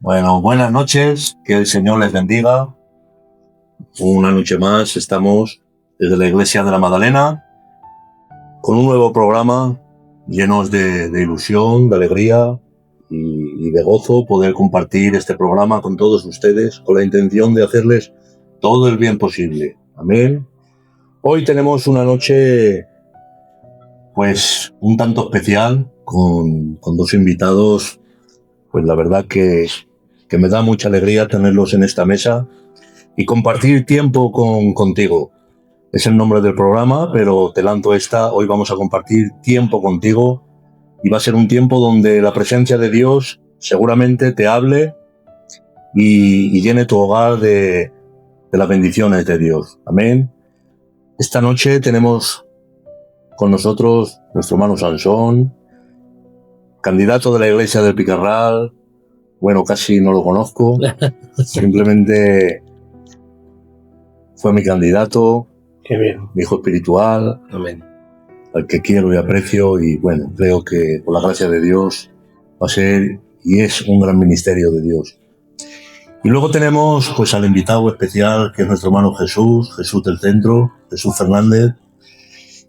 Bueno, buenas noches, que el Señor les bendiga. Una noche más estamos desde la Iglesia de la Magdalena con un nuevo programa llenos de ilusión, de alegría y de gozo poder compartir este programa con todos ustedes con la intención de hacerles todo el bien posible. Amén. Hoy tenemos una noche pues un tanto especial con dos invitados, pues la verdad que me da mucha alegría tenerlos en esta mesa y compartir tiempo contigo. Es el nombre del programa, pero te lanzo esta. Hoy vamos a compartir tiempo contigo y va a ser un tiempo donde la presencia de Dios seguramente te hable y llene tu hogar de las bendiciones de Dios. Amén. Esta noche tenemos con nosotros nuestro hermano Sansón, candidato de la Iglesia del Picarral. Bueno, casi no lo conozco, simplemente fue mi candidato, qué bien, mi hijo espiritual, amén, al que quiero y aprecio, y bueno, creo que por la gracia de Dios va a ser y es un gran ministerio de Dios. Y luego tenemos pues al invitado especial, que es nuestro hermano Jesús del Centro, Jesús Fernández,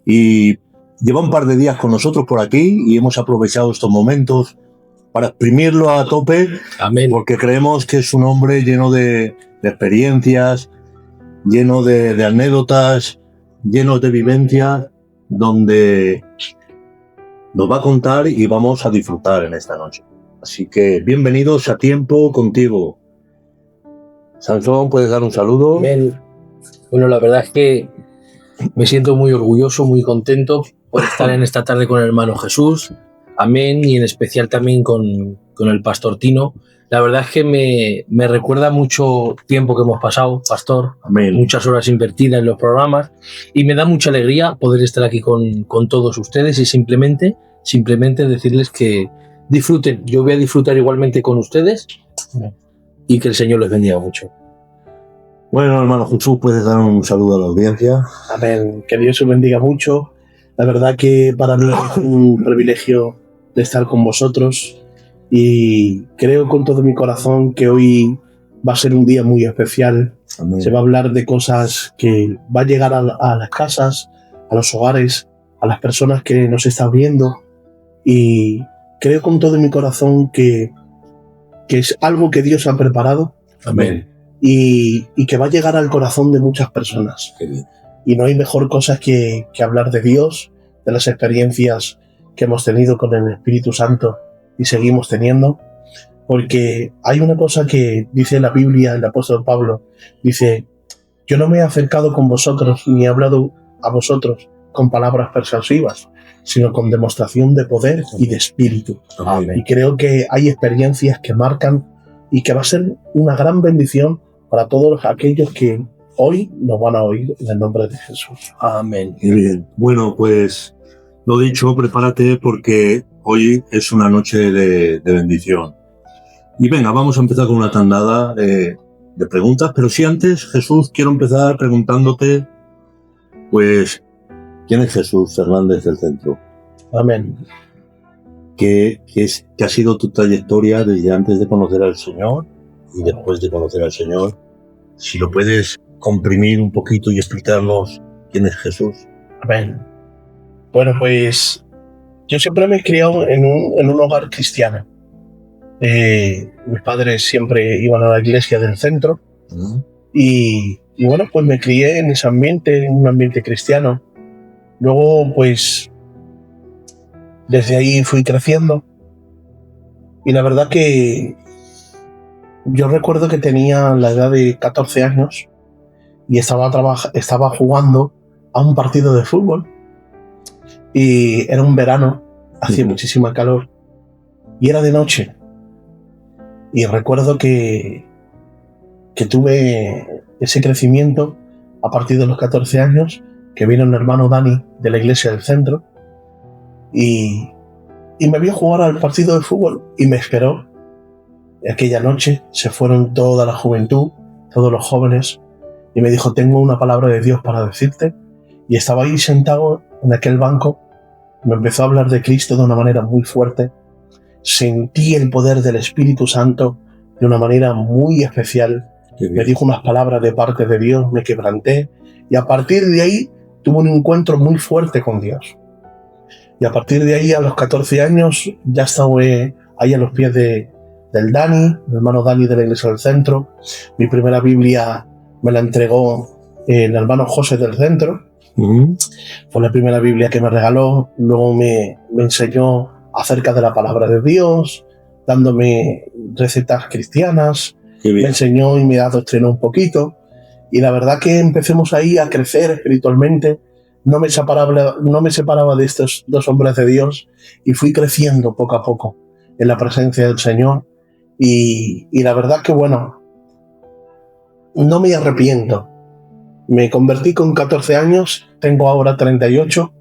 y lleva un par de días con nosotros por aquí y hemos aprovechado estos momentos para exprimirlo a tope. amén, porque creemos que es un hombre lleno de experiencias, lleno de anécdotas, lleno de vivencias, donde nos va a contar y vamos a disfrutar en esta noche. Así que bienvenidos a Tiempo Contigo. Sansón, ¿puedes dar un saludo? amén. Bueno, la verdad es que me siento muy orgulloso, muy contento por estar en esta tarde con el hermano Jesús, amén, y en especial también con el pastor Tino. La verdad es que me recuerda mucho tiempo que hemos pasado, pastor, Amén. Muchas horas invertidas en los programas, y me da mucha alegría poder estar aquí con todos ustedes y simplemente decirles que disfruten. Yo voy a disfrutar igualmente con ustedes y que el Señor les bendiga mucho. Bueno, hermano Jesús, puedes dar un saludo a la audiencia. Amén, que Dios os bendiga mucho. La verdad que para mí es un privilegio de estar con vosotros y creo con todo mi corazón que hoy va a ser un día muy especial. Amén. Se va a hablar de cosas que va a llegar a las casas, a los hogares, a las personas que nos están viendo, y creo con todo mi corazón que es algo que Dios ha preparado. Amén. Y que va a llegar al corazón de muchas personas. Qué bien. Y no hay mejor cosa que hablar de Dios, de las experiencias que hemos tenido con el Espíritu Santo y seguimos teniendo, porque hay una cosa que dice la Biblia, el apóstol Pablo, dice: yo no me he acercado con vosotros ni he hablado a vosotros con palabras persuasivas, sino con demostración de poder y de espíritu. Amén. Y creo que hay experiencias que marcan y que va a ser una gran bendición para todos aquellos que hoy nos van a oír en el nombre de Jesús. Amén. Muy bien. Bueno, pues lo dicho, prepárate porque hoy es una noche de bendición. Y venga, vamos a empezar con una tandada de preguntas, pero sí antes, Jesús, quiero empezar preguntándote, pues, ¿quién es Jesús Fernández del Centro? Amén. ¿Qué ha sido tu trayectoria desde antes de conocer al Señor y después de conocer al Señor? Si lo puedes comprimir un poquito y explicarnos quién es Jesús. Amén. Bueno, pues yo siempre me he criado en un hogar cristiano. Mis padres siempre iban a la iglesia del centro y bueno, pues me crié en ese ambiente, en un ambiente cristiano. Luego, pues, desde ahí fui creciendo y la verdad que yo recuerdo que tenía la edad de 14 años y estaba jugando a un partido de fútbol y era un verano, hacía muchísima calor y era de noche. Y recuerdo que tuve ese crecimiento a partir de los 14 años, que vino un hermano Dani de la iglesia del centro y me vio jugar al partido de fútbol y me esperó. Y aquella noche se fueron toda la juventud, todos los jóvenes, y me dijo: tengo una palabra de Dios para decirte. Y estaba ahí sentado en aquel banco, me empezó a hablar de Cristo de una manera muy fuerte. Sentí el poder del Espíritu Santo, de una manera muy especial. Qué bien. Me dijo unas palabras de parte de Dios, me quebranté y a partir de ahí tuve un encuentro muy fuerte con Dios. Y a partir de ahí, a los 14 años, ya estaba ahí a los pies del Dani, el hermano Dani de la Iglesia del Centro. Mi primera Biblia me la entregó el hermano José del Centro. Fue la primera Biblia que me regaló. Luego me enseñó acerca de la palabra de Dios, dándome recetas cristianas. Qué Me bien. enseñó y me adoctrinó un poquito. Y la verdad que empecemos ahí a crecer espiritualmente. No me separaba de estos dos hombres de Dios y fui creciendo poco a poco en la presencia del Señor. Y la verdad que, bueno, no me arrepiento. Me convertí con 14 años, tengo ahora 38.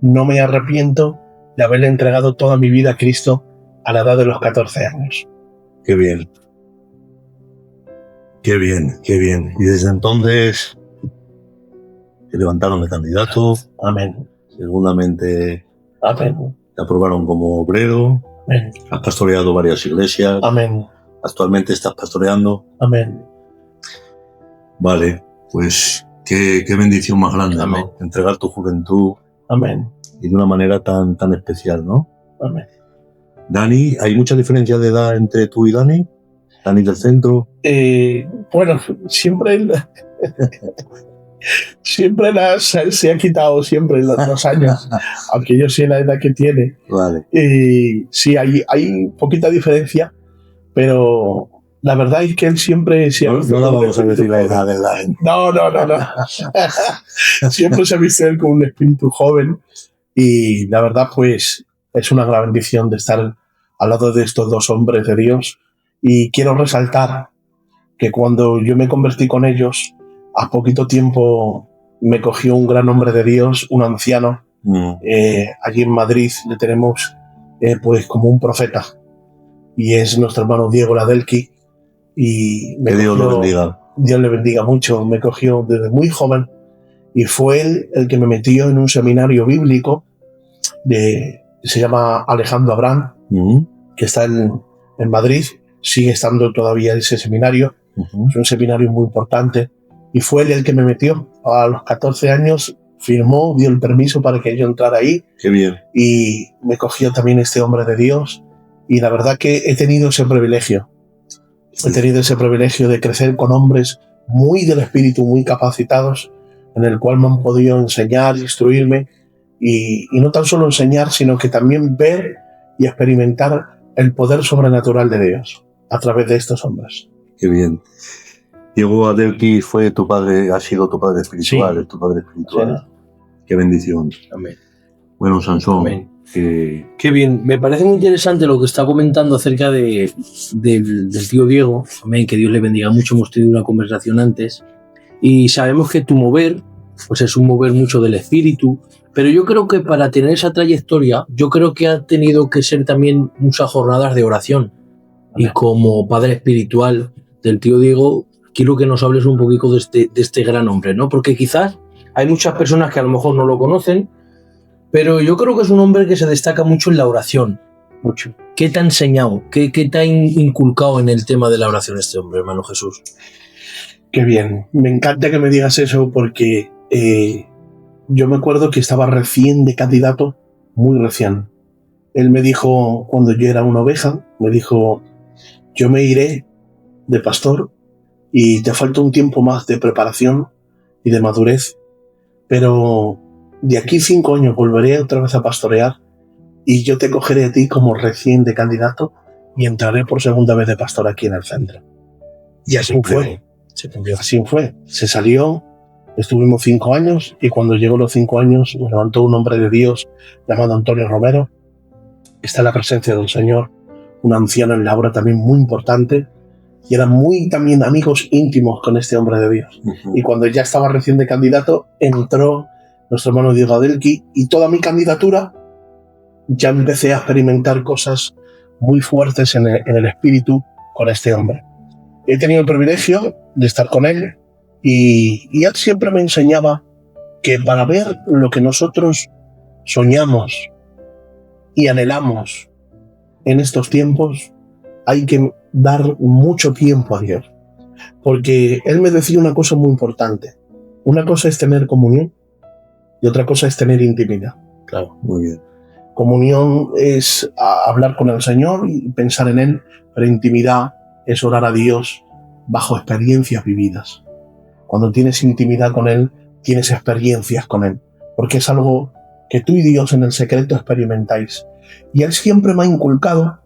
No me arrepiento de haberle entregado toda mi vida a Cristo a la edad de los 14 años. Qué bien. Qué bien, qué bien. Y desde entonces te levantaron de candidato, Amén. seguramente Amén. te aprobaron como obrero, Amén. has pastoreado varias iglesias, Amén. actualmente estás pastoreando. Amén. Vale, pues qué bendición más grande, Amén. ¿no? Entregar tu juventud Amén. y de una manera tan especial, ¿no? Amén. Dani, ¿hay mucha diferencia de edad entre tú y Dani? Dani del Centro. Bueno, siempre se ha quitado siempre los años, aunque yo sé la edad que tiene. Vale. Sí, hay poquita diferencia, pero la verdad es que él siempre se ha No, visto no la con un vamos a decir la edad de la gente. No. Siempre se ha visto él con un espíritu joven y la verdad pues es una gran bendición de estar al lado de estos dos hombres de Dios. Y quiero resaltar que cuando yo me convertí con ellos, a poquito tiempo me cogió un gran hombre de Dios, un anciano. Allí en Madrid le tenemos pues como un profeta y es nuestro hermano Diego Ladelki. Y Que Dios lo bendiga. Dios le bendiga mucho. Me cogió desde muy joven y fue él el que me metió en un seminario bíblico que se llama Alejandro Abraham, que está en Madrid. Sigue estando todavía ese seminario. Es un seminario muy importante. Y fue él el que me metió. A los 14 años firmó, dio el permiso para que yo entrara ahí. Qué bien. Y me cogió también este hombre de Dios. Y la verdad que he tenido ese privilegio. He tenido ese privilegio de crecer con hombres muy del espíritu, muy capacitados, en el cual me han podido enseñar, instruirme. Y no tan solo enseñar, sino que también ver y experimentar el poder sobrenatural de Dios a través de estos hombres. Qué bien. Diego Adelki fue tu padre, ha sido tu padre espiritual, Sí. es tu padre espiritual. Sí. Qué bendición. Amén. Bueno, Sansón, Amén. Qué bien. Me parece muy interesante lo que está comentando acerca del tío Diego. Amén, que Dios le bendiga mucho. Hemos tenido una conversación antes. Y sabemos que tu mover, pues es un mover mucho del espíritu. Pero yo creo que para tener esa trayectoria, yo creo que ha tenido que ser también muchas jornadas de oración. Y como padre espiritual del tío Diego, quiero que nos hables un poquito de este gran hombre, ¿no? Porque quizás hay muchas personas que a lo mejor no lo conocen, pero yo creo que es un hombre que se destaca mucho en la oración. Mucho. ¿Qué te ha enseñado? ¿Qué te ha inculcado en el tema de la oración este hombre, hermano Jesús? Qué bien. Me encanta que me digas eso porque yo me acuerdo que estaba recién de candidato, muy recién. Él me dijo, cuando yo era una oveja, me dijo, yo me iré de pastor y te falta un tiempo más de preparación y de madurez, pero de aquí 5 años volveré otra vez a pastorear y yo te cogeré a ti como recién de candidato y entraré por segunda vez de pastor aquí en el centro. Y así fue. Se cumplió. Así fue. Se salió, estuvimos 5 años y cuando llegó los 5 años me levantó un hombre de Dios llamado Antonio Romero. Está en la presencia del Señor, un anciano en la obra también muy importante y eran muy también amigos íntimos con este hombre de Dios. Y cuando ya estaba recién de candidato, entró nuestro hermano Diego Adelki y toda mi candidatura ya empecé a experimentar cosas muy fuertes en el espíritu con este hombre. He tenido el privilegio de estar con él y él siempre me enseñaba que para ver lo que nosotros soñamos y anhelamos en estos tiempos, hay que dar mucho tiempo a Dios. Porque Él me decía una cosa muy importante. Una cosa es tener comunión y otra cosa es tener intimidad. Claro, muy bien. Comunión es hablar con el Señor y pensar en Él, pero intimidad es orar a Dios bajo experiencias vividas. Cuando tienes intimidad con Él, tienes experiencias con Él, porque es algo que tú y Dios en el secreto experimentáis. Y Él siempre me ha inculcado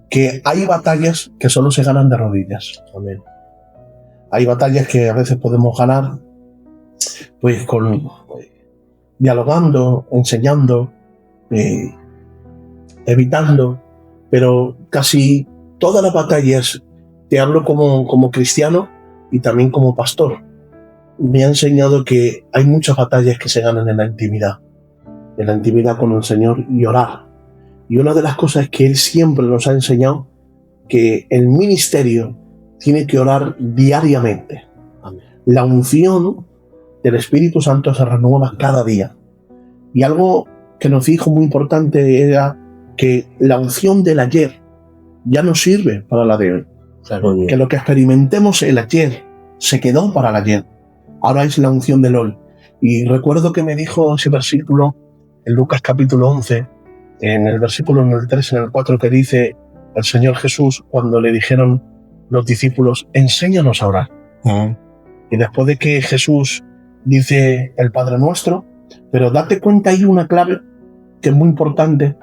que hay batallas que solo se ganan de rodillas. Amén. Hay batallas que a veces podemos ganar pues dialogando, enseñando, evitando, pero casi todas las batallas, te hablo como cristiano y también como pastor, me ha enseñado que hay muchas batallas que se ganan en la intimidad con el Señor y orar. Y una de las cosas es que Él siempre nos ha enseñado que el ministerio tiene que orar diariamente. Amén. La unción del Espíritu Santo se renueva cada día. Y algo que nos dijo muy importante era que la unción del ayer ya no sirve para la de hoy. Claro. Que lo que experimentemos el ayer se quedó para el ayer. Ahora es la unción del hoy. Y recuerdo que me dijo ese versículo en Lucas capítulo 11, en el versículo en el 3, en el 4, que dice el Señor Jesús cuando le dijeron los discípulos, enséñanos a orar. Y después de que Jesús dice el Padre Nuestro, pero date cuenta, hay una clave que es muy importante,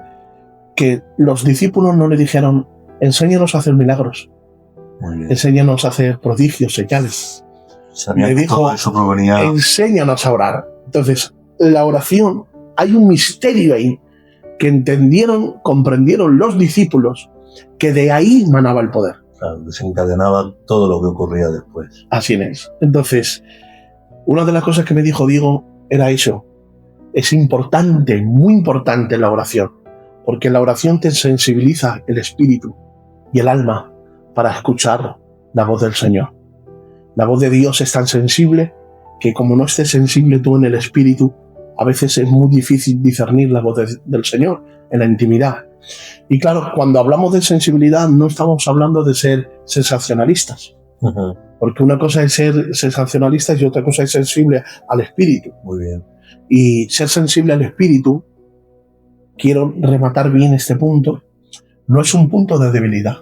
que los discípulos no le dijeron, enséñanos a hacer milagros, enséñanos a hacer prodigios, señales. Le dijo, enséñanos a orar. Entonces, la oración, hay un misterio ahí que entendieron, comprendieron los discípulos, que de ahí manaba el poder. Claro, desencadenaba todo lo que ocurría después. Así es. Entonces, una de las cosas que me dijo Diego era eso. Es importante, muy importante la oración, porque la oración te sensibiliza el espíritu y el alma para escuchar la voz del Señor. La voz de Dios es tan sensible que como no estés sensible tú en el espíritu, a veces es muy difícil discernir la voz del Señor en la intimidad. Y claro, cuando hablamos de sensibilidad no estamos hablando de ser sensacionalistas. Porque una cosa es ser sensacionalista y otra cosa es sensible al espíritu. Muy bien. Y ser sensible al espíritu, quiero rematar bien este punto, no es un punto de debilidad.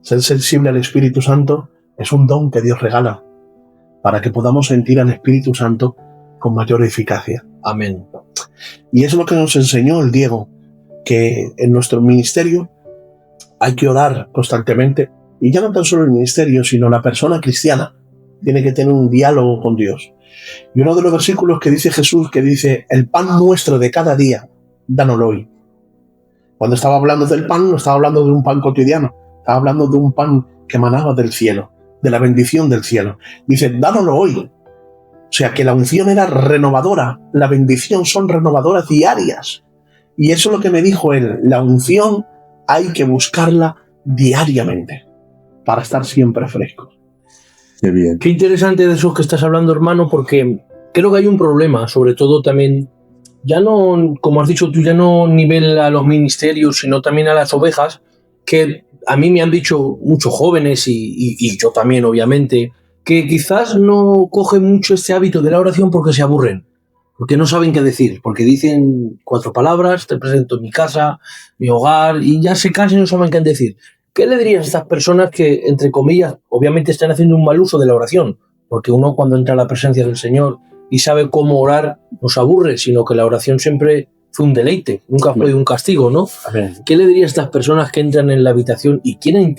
Ser sensible al Espíritu Santo es un don que Dios regala para que podamos sentir al Espíritu Santo con mayor eficacia. Amén. Y es lo que nos enseñó el Diego, que en nuestro ministerio hay que orar constantemente, y ya no tan solo el ministerio, sino la persona cristiana tiene que tener un diálogo con Dios. Y uno de los versículos que dice Jesús, que dice, el pan nuestro de cada día, dánoslo hoy. Cuando estaba hablando del pan, no estaba hablando de un pan cotidiano, estaba hablando de un pan que emanaba del cielo, de la bendición del cielo. Dice, dánoslo hoy. O sea, que la unción era renovadora, la bendición son renovadoras diarias. Y eso es lo que me dijo él, la unción hay que buscarla diariamente para estar siempre frescos. Qué bien. Qué interesante de eso que estás hablando, hermano, porque creo que hay un problema, sobre todo también, ya no, como has dicho tú, ya no nivel a los ministerios, sino también a las ovejas, que a mí me han dicho muchos jóvenes y yo también, obviamente, que quizás no cogen mucho este hábito de la oración porque se aburren, porque no saben qué decir, porque dicen 4 palabras, te presento mi casa, mi hogar, y ya se cansan y no saben qué decir. ¿Qué le dirías a estas personas que, entre comillas, obviamente están haciendo un mal uso de la oración? Porque uno cuando entra a la presencia del Señor y sabe cómo orar, no se aburre, sino que la oración siempre fue un deleite, nunca fue un castigo, ¿no? Amén. ¿Qué le dirías a estas personas que entran en la habitación y tienen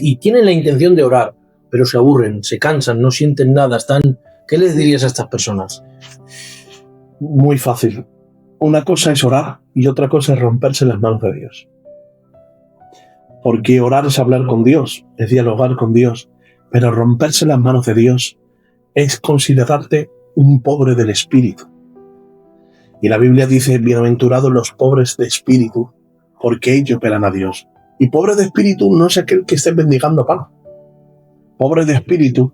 la intención de orar, pero se aburren, se cansan, no sienten nada, ¿qué les dirías a estas personas? Muy fácil. Una cosa es orar y otra cosa es romperse las manos de Dios. Porque orar es hablar con Dios, es dialogar con Dios, pero romperse las manos de Dios es considerarte un pobre del espíritu. Y la Biblia dice, bienaventurados los pobres de espíritu, porque ellos verán a Dios. Y pobre de espíritu no es aquel que esté mendigando pan. Pobre de espíritu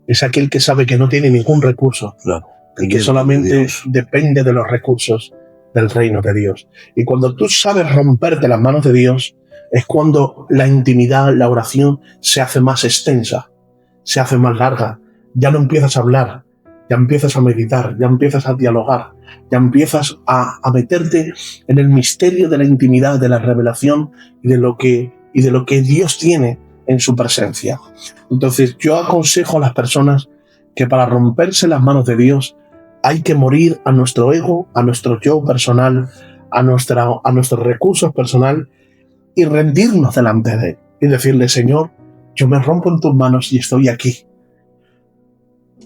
es aquel que sabe que no tiene ningún recurso, Claro. y que solamente depende de los recursos del reino de Dios. Y cuando tú sabes romperte las manos de Dios, Es cuando la intimidad, la oración se hace más extensa, se hace más larga. Ya no empiezas a hablar, ya empiezas a meditar, ya empiezas a dialogar, ya empiezas a meterte en el misterio de la intimidad, de la revelación y de lo que Dios tiene en su presencia. Entonces yo aconsejo a las personas que para romperse las manos de Dios hay que morir a nuestro ego, a nuestro yo personal, a nuestros recursos personal y rendirnos delante de Él y decirle: Señor, yo me rompo en tus manos y estoy aquí.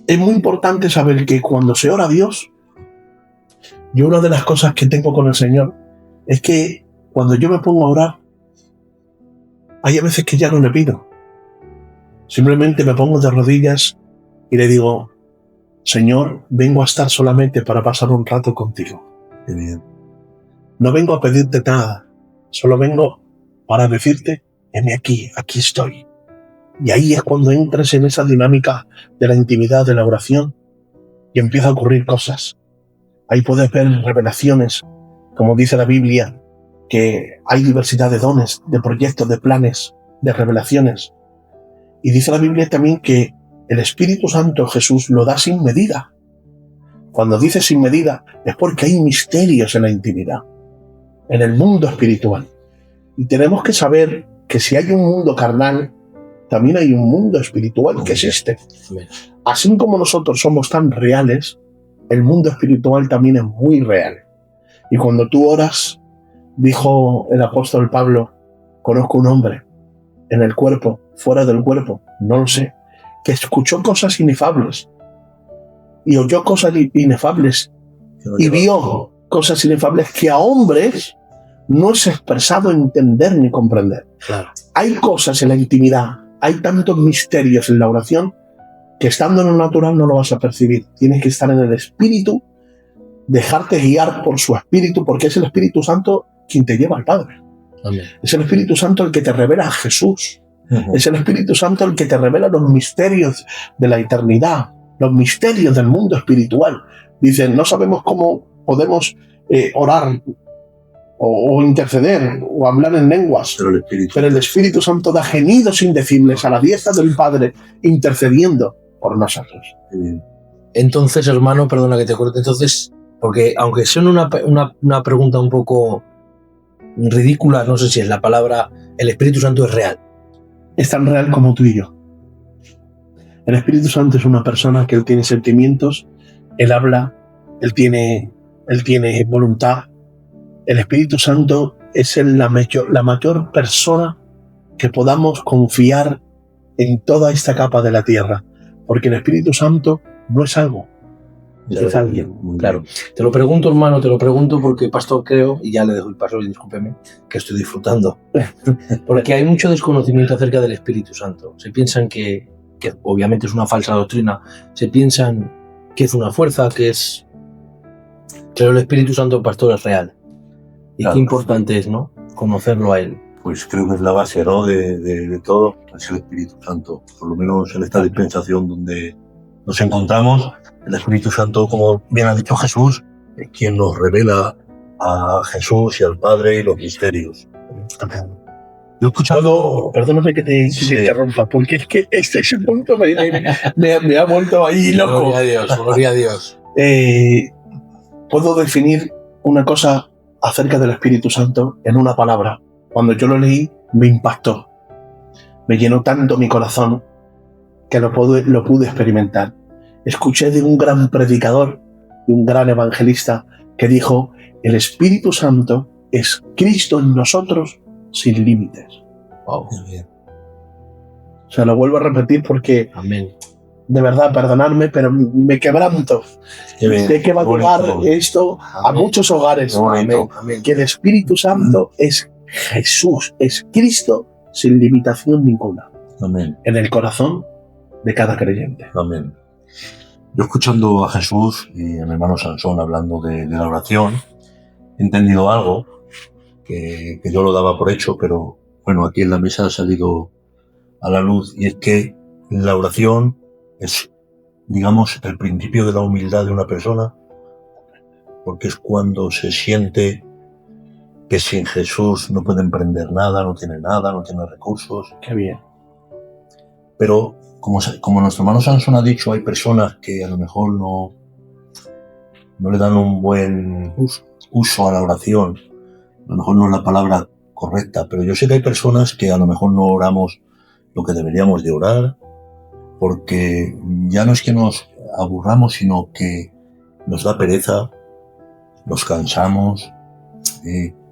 Es muy importante saber que cuando se ora a Dios, yo una de las cosas que tengo con el Señor es que cuando yo me pongo a orar, hay a veces que ya no le pido. Simplemente me pongo de rodillas y le digo: Señor, vengo a estar solamente para pasar un rato contigo. Qué bien. No vengo a pedirte nada, solo vengo para decirte: heme aquí, aquí estoy. Y ahí es cuando entras en esa dinámica de la intimidad, de la oración, y empieza a ocurrir cosas. Ahí puedes ver revelaciones, como dice la Biblia, que hay diversidad de dones, de proyectos, de planes, de revelaciones. Y dice la Biblia también que el Espíritu Santo, Jesús, lo da sin medida. Cuando dice sin medida, es porque hay misterios en la intimidad, en el mundo espiritual. Y tenemos que saber que si hay un mundo carnal, también hay un mundo espiritual que existe. Así como nosotros somos tan reales, el mundo espiritual también es muy real. Y cuando tú oras, dijo el apóstol Pablo: conozco un hombre en el cuerpo, fuera del cuerpo, no lo sé, que escuchó cosas inefables y oyó cosas inefables y vio cosas inefables que a hombres no es expresado entender ni comprender. Claro. Hay cosas en la intimidad, hay tantos misterios en la oración que estando en lo natural no lo vas a percibir. Tienes que estar en el Espíritu, dejarte guiar por su Espíritu, porque es el Espíritu Santo quien te lleva al Padre. Amén. Es el Espíritu Santo el que te revela a Jesús. Es el Espíritu Santo el que te revela los misterios de la eternidad, los misterios del mundo espiritual. Dicen: no sabemos cómo podemos orar o interceder o hablar en lenguas, pero el Espíritu Santo da gemidos indecibles a la diestra del Padre, intercediendo por nosotros. Entonces, hermano, perdona que te corte, entonces, porque aunque sea una pregunta un poco ridícula, no sé si es la palabra, el Espíritu Santo es real. Es tan real como tú y yo. El Espíritu Santo es una persona que él tiene sentimientos, él habla, él tiene voluntad. El Espíritu Santo es la mayor persona que podamos confiar en toda esta capa de la tierra, porque el Espíritu Santo no es algo, es alguien. Claro. Te lo pregunto, hermano, porque, pastor, creo, y ya le dejo el paso y discúlpeme, que estoy disfrutando, porque hay mucho desconocimiento acerca del Espíritu Santo. Se piensan que obviamente es una falsa doctrina, se piensan que es una fuerza, pero el Espíritu Santo, pastor, es real. Y claro, qué importante es, ¿no?, conocerlo a él. Pues creo que es la base, ¿no?, de todo, es el Espíritu Santo. Por lo menos en esta dispensación donde nos encontramos, el Espíritu Santo, como bien ha dicho Jesús, es quien nos revela a Jesús y al Padre y los misterios. Yo he escuchado... Perdóname que te interrumpa, porque es que ese punto me ha vuelto ahí loco. Gloria a Dios. Puedo definir una cosa acerca del Espíritu Santo en una palabra. Cuando yo lo leí, me impactó. Me llenó tanto mi corazón que lo pude experimentar. Escuché de un gran predicador, de un gran evangelista, que dijo: el Espíritu Santo es Cristo en nosotros sin límites. Wow. Se lo vuelvo a repetir porque, amén, de verdad, perdonadme, pero me quebranto. Sé que va a llegar esto a muchos hogares. Amén. Que el Espíritu Santo es Jesús, es Cristo sin limitación ninguna. Amén. En el corazón de cada creyente. Amén. Yo, escuchando a Jesús y a mi hermano Sansón hablando de la oración, he entendido algo que yo lo daba por hecho, pero bueno, aquí en la mesa ha salido a la luz, y es que la oración es, digamos, el principio de la humildad de una persona, porque es cuando se siente que sin Jesús no puede emprender nada, no tiene recursos. Qué bien. Pero como nuestro hermano Sansón ha dicho, hay personas que a lo mejor no le dan un buen uso a la oración. A lo mejor no es la palabra correcta, pero yo sé que hay personas que a lo mejor no oramos lo que deberíamos de orar, porque ya no es que nos aburramos, sino que nos da pereza, nos cansamos,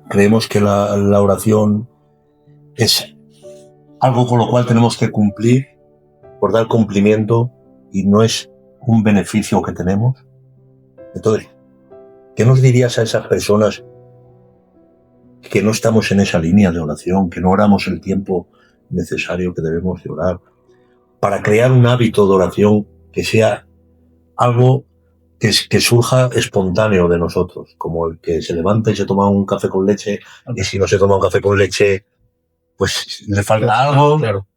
creemos que la oración es algo con lo cual tenemos que cumplir por dar cumplimiento y no es un beneficio que tenemos. Entonces, ¿qué nos dirías a esas personas que no estamos en esa línea de oración, que no oramos el tiempo necesario que debemos de orar, para crear un hábito de oración que sea algo que surja espontáneo de nosotros, como el que se levanta y se toma un café con leche, y si no se toma un café con leche, pues le falta algo? Claro.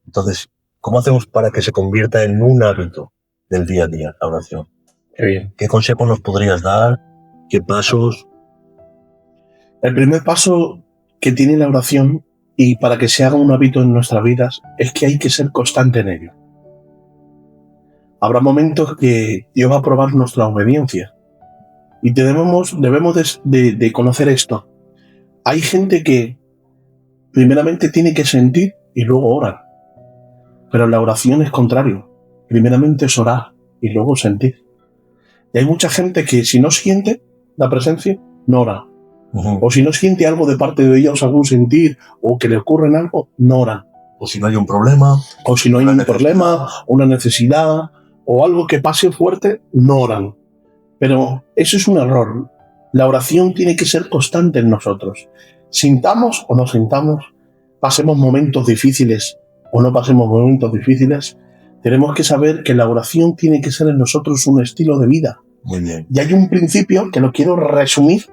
Entonces, ¿cómo hacemos para que se convierta en un hábito del día a día la oración? Qué bien. ¿Qué consejos nos podrías dar? ¿Qué pasos? El primer paso que tiene la oración, y para que se haga un hábito en nuestras vidas, es que hay que ser constante en ello. Habrá momentos que Dios va a probar nuestra obediencia. Y debemos de conocer esto. Hay gente que primeramente tiene que sentir y luego ora. Pero la oración es contrario. Primeramente es orar y luego sentir. Y hay mucha gente que si no siente la presencia, no ora. O si no siente algo de parte de ellos, algún sentir, o que le ocurre en algo, no ora. O si no hay un problema. O si no hay un problema, una necesidad, o algo que pase fuerte, no oran. Pero eso es un error. La oración tiene que ser constante en nosotros. Sintamos o no sintamos, pasemos momentos difíciles o no pasemos momentos difíciles, tenemos que saber que la oración tiene que ser en nosotros un estilo de vida. Muy bien. Y hay un principio que lo quiero resumir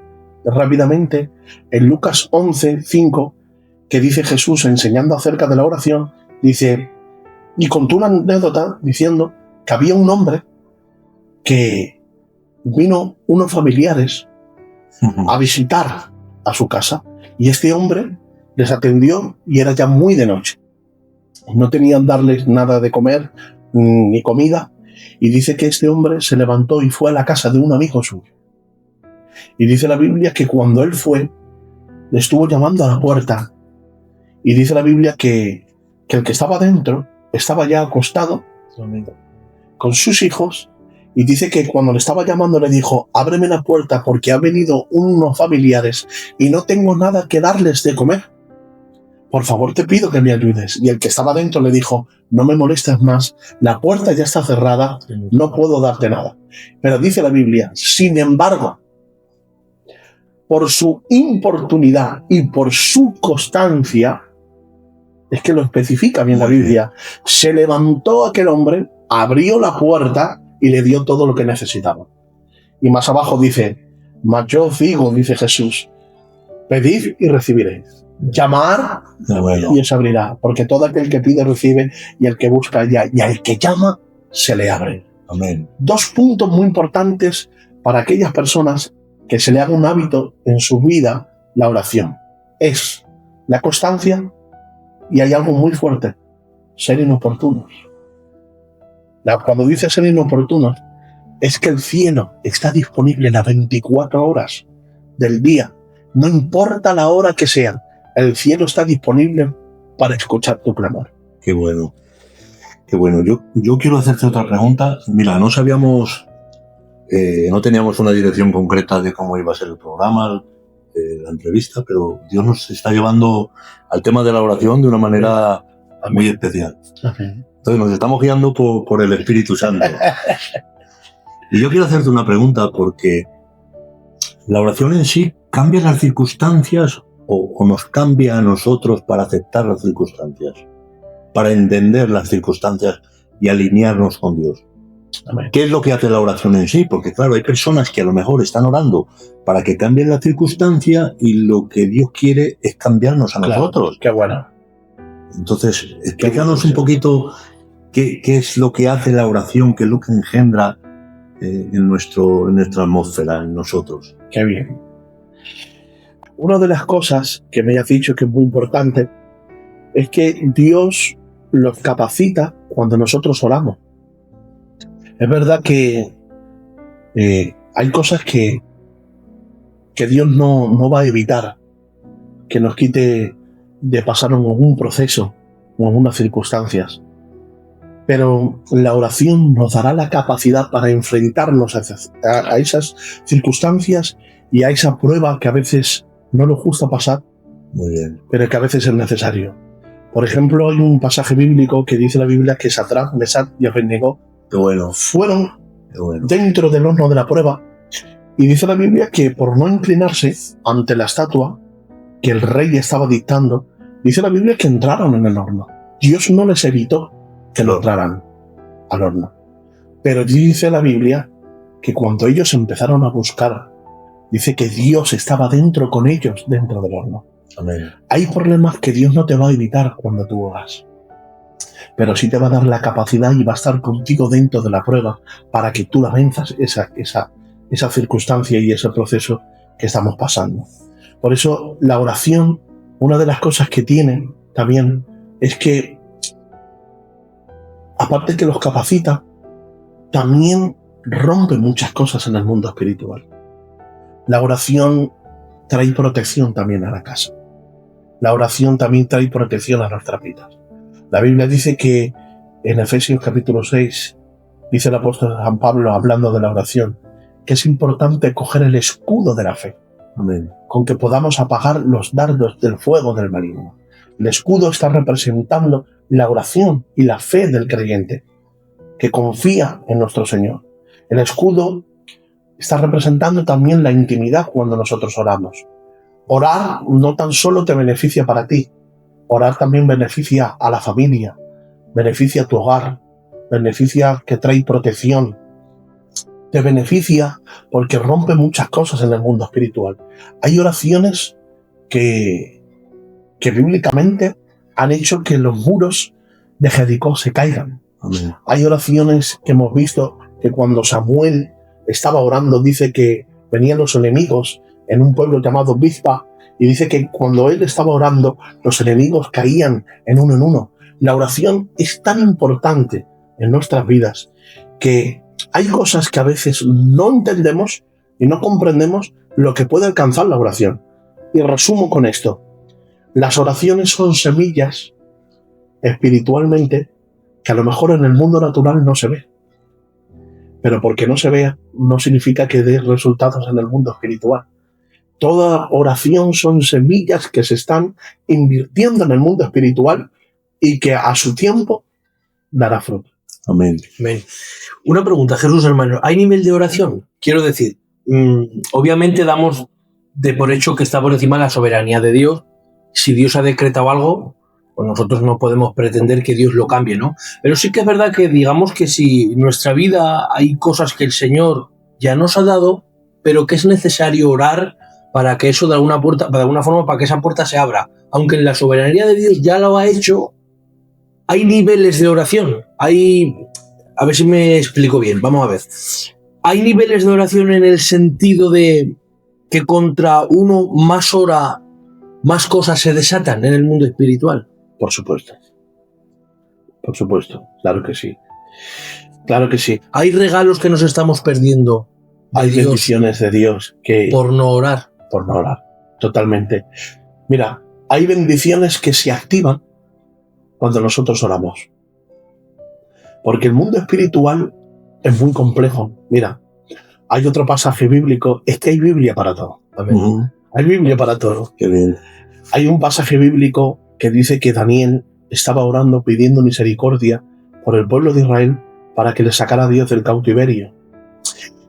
rápidamente en Lucas 11:5, que dice Jesús enseñando acerca de la oración, dice, y contó una anécdota diciendo que había un hombre que vino unos familiares a visitar a su casa, y este hombre les atendió y era ya muy de noche. No tenían darles nada de comer ni comida, y dice que este hombre se levantó y fue a la casa de un amigo suyo. Y dice la Biblia que cuando él fue, le estuvo llamando a la puerta, y dice la Biblia que el que estaba dentro estaba ya acostado con sus hijos, y dice que cuando le estaba llamando le dijo, ábreme la puerta porque han venido unos familiares y no tengo nada que darles de comer. Por favor te pido que me ayudes. Y el que estaba dentro le dijo, no me molestes más, la puerta ya está cerrada, no puedo darte nada. Pero dice la Biblia, sin embargo, por su importunidad y por su constancia, es que lo especifica bien la Biblia, se levantó aquel hombre, abrió la puerta y le dio todo lo que necesitaba. Y más abajo dice, mas yo os digo, dice Jesús, pedid y recibiréis. Llamar y os abrirá, porque todo aquel que pide recibe, y el que busca halla, y al que llama se le abre. Amén. 2 puntos muy importantes para aquellas personas que se le haga un hábito en su vida, la oración. Es la constancia, y hay algo muy fuerte, ser inoportunos. Cuando dice ser inoportunos, es que el cielo está disponible las 24 horas del día. No importa la hora que sea, el cielo está disponible para escuchar tu clamor. Qué bueno. Qué bueno. Yo quiero hacerte otra pregunta. Mira, no sabíamos, no teníamos una dirección concreta de cómo iba a ser el programa, la entrevista, pero Dios nos está llevando al tema de la oración de una manera muy especial. Amén. Entonces nos estamos guiando por el Espíritu Santo. Y yo quiero hacerte una pregunta, porque la oración en sí cambia las circunstancias o nos cambia a nosotros para aceptar las circunstancias, para entender las circunstancias y alinearnos con Dios. Amén. ¿Qué es lo que hace la oración en sí? Porque claro, hay personas que a lo mejor están orando para que cambien la circunstancia y lo que Dios quiere es cambiarnos a nosotros. Qué bueno. Entonces, explícanos un poquito qué es lo que hace la oración, qué es lo que engendra en nuestra atmósfera, en nosotros. Qué bien. una de las cosas que me has dicho que es muy importante es que Dios los capacita cuando nosotros oramos. Es verdad que hay cosas que Dios no va a evitar que nos quite de pasar en algún proceso o en algunas circunstancias. Pero la oración nos dará la capacidad para enfrentarnos a esas circunstancias y a esa prueba que a veces no nos gusta pasar, Muy bien. pero que a veces es necesario. Por ejemplo, hay un pasaje bíblico que dice la Biblia que Sadrach, Mesach y Abednego Qué bueno. fueron Qué bueno. dentro del horno de la prueba, y dice la Biblia que por no inclinarse ante la estatua que el rey estaba dictando, dice la Biblia que entraron en el horno. Dios no les evitó que no entraran al horno. Pero dice la Biblia que cuando ellos empezaron a buscar, dice que Dios estaba dentro con ellos, dentro del horno. Amén. Hay problemas que Dios no te va a evitar cuando tú oras, pero sí te va a dar la capacidad y va a estar contigo dentro de la prueba para que tú la venzas esa circunstancia y ese proceso que estamos pasando. Por eso la oración, una de las cosas que tiene también es que, aparte que los capacita, también rompe muchas cosas en el mundo espiritual. La oración trae protección también a la casa. La oración también trae protección a nuestras vidas. La Biblia dice que en Efesios capítulo 6, dice el apóstol San Pablo, hablando de la oración, que es importante coger el escudo de la fe, Amén. con que podamos apagar los dardos del fuego del maligno. El escudo está representando la oración y la fe del creyente, que confía en nuestro Señor. El escudo está representando también la intimidad cuando nosotros oramos. Orar no tan solo te beneficia para ti, orar también beneficia a la familia, beneficia a tu hogar, beneficia que trae protección, te beneficia porque rompe muchas cosas en el mundo espiritual. Hay oraciones que bíblicamente han hecho que los muros de Jericó se caigan. Amén. Hay oraciones que hemos visto que cuando Samuel estaba orando, dice que venían los enemigos en un pueblo llamado Mizpa, y dice que cuando él estaba orando, los enemigos caían en uno. La oración es tan importante en nuestras vidas que hay cosas que a veces no entendemos y no comprendemos lo que puede alcanzar la oración. Y resumo con esto. Las oraciones son semillas espiritualmente que a lo mejor en el mundo natural no se ve. Pero porque no se vea, no significa que dé resultados en el mundo espiritual. Toda oración son semillas que se están invirtiendo en el mundo espiritual y que a su tiempo dará fruto. Amén. Amén. Una pregunta, Jesús, hermano. ¿Hay nivel de oración? Quiero decir, obviamente damos de por hecho que está por encima de la soberanía de Dios. Si Dios ha decretado algo, pues nosotros no podemos pretender que Dios lo cambie, ¿no? Pero sí que es verdad que digamos que si en nuestra vida hay cosas que el Señor ya nos ha dado, pero que es necesario orar para que eso de alguna forma, para que esa puerta se abra. Aunque en la soberanía de Dios ya lo ha hecho, hay niveles de oración. A ver si me explico bien, vamos a ver. Hay niveles de oración en el sentido de que contra uno más ora, más cosas se desatan en el mundo espiritual. Por supuesto. Por supuesto, claro que sí. Claro que sí. Hay regalos que nos estamos perdiendo de Hay Dios bendiciones de Dios que por no orar. por no orar. Totalmente. Mira, hay bendiciones que se activan cuando nosotros oramos. Porque el mundo espiritual es muy complejo. Mira, hay otro pasaje bíblico, es que hay Biblia para todo. Amén. Hay Biblia para todo. Qué bien. Hay un pasaje bíblico que dice que Daniel estaba orando pidiendo misericordia por el pueblo de Israel para que le sacara a Dios del cautiverio.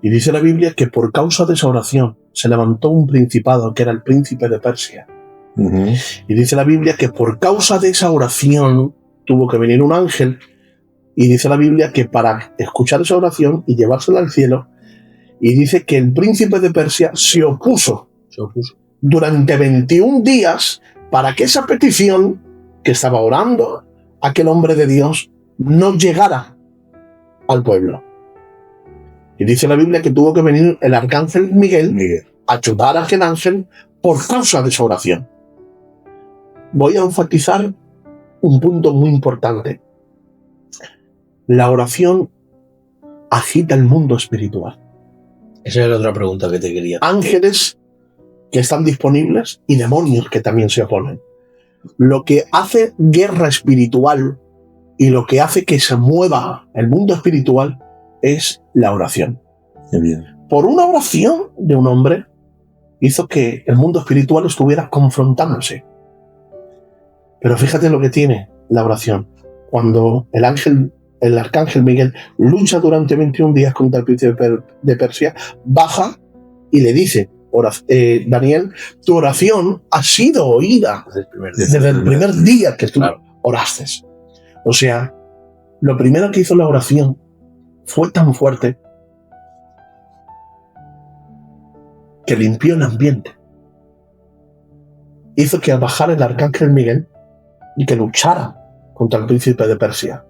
Y dice la Biblia que por causa de esa oración se levantó un principado que era el príncipe de Persia. Y dice la Biblia que por causa de esa oración tuvo que venir un ángel, y dice la Biblia que para escuchar esa oración y llevársela al cielo, y dice que el príncipe de Persia se opuso durante 21 días para que esa petición que estaba orando aquel hombre de Dios no llegara al pueblo. Y dice la Biblia que tuvo que venir el arcángel Miguel a ayudar a aquel ángel por causa de esa oración. Voy a enfatizar un punto muy importante. La oración agita el mundo espiritual. Esa es la otra pregunta que te quería. Ángeles que están disponibles y demonios que también se oponen. Lo que hace guerra espiritual y lo que hace que se mueva el mundo espiritual es la oración. Qué bien. Por una oración de un hombre hizo que el mundo espiritual estuviera confrontándose. Pero fíjate lo que tiene la oración. Cuando el arcángel Miguel lucha durante 21 días contra el príncipe de Persia, baja y le dice: Daniel, tu oración ha sido oída desde el primer día que tú oraste. O sea, lo primero que hizo la oración fue tan fuerte que limpió el ambiente. Hizo que bajara el arcángel Miguel y que luchara contra el príncipe de Persia.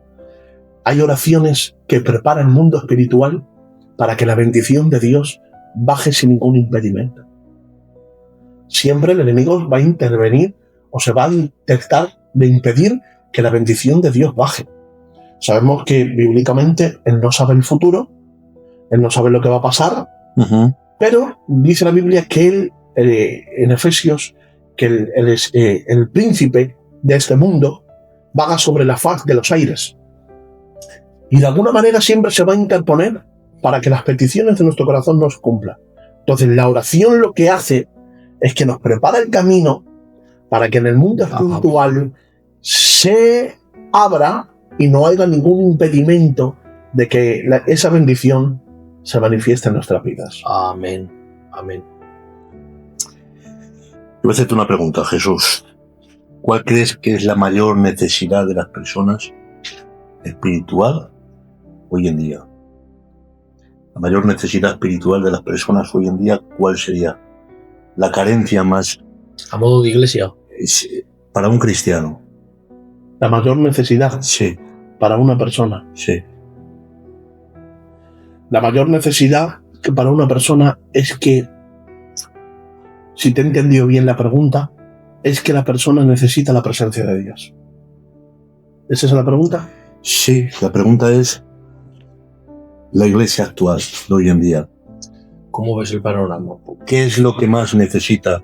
Hay oraciones que preparan el mundo espiritual para que la bendición de Dios baje sin ningún impedimento. Siempre el enemigo va a intervenir o se va a intentar de impedir que la bendición de Dios baje. Sabemos que bíblicamente Él no sabe el futuro, Él no sabe lo que va a pasar, pero dice la Biblia que Él, en Efesios, que Él es el príncipe de este mundo, vaga sobre la faz de los aires. Y de alguna manera siempre se va a interponer para que las peticiones de nuestro corazón nos cumplan. Entonces la oración lo que hace es que nos prepara el camino para que en el mundo espiritual se abra y no haya ningún impedimento de que esa bendición se manifieste en nuestras vidas. Amén. Amén. Voy a hacerte una pregunta, Jesús. ¿Cuál crees que es la mayor necesidad de las personas espiritual hoy en día? La mayor necesidad espiritual de las personas hoy en día, ¿cuál sería? La carencia más... ¿A modo de iglesia? Para un cristiano. La mayor necesidad. Sí. Para una persona. Sí. La mayor necesidad que para una persona es que, si te he entendido bien la pregunta, es que la persona necesita la presencia de Dios. ¿Esa es la pregunta? Sí, la pregunta es la iglesia actual de hoy en día. ¿Cómo ves el panorama? ¿Qué es lo que más necesita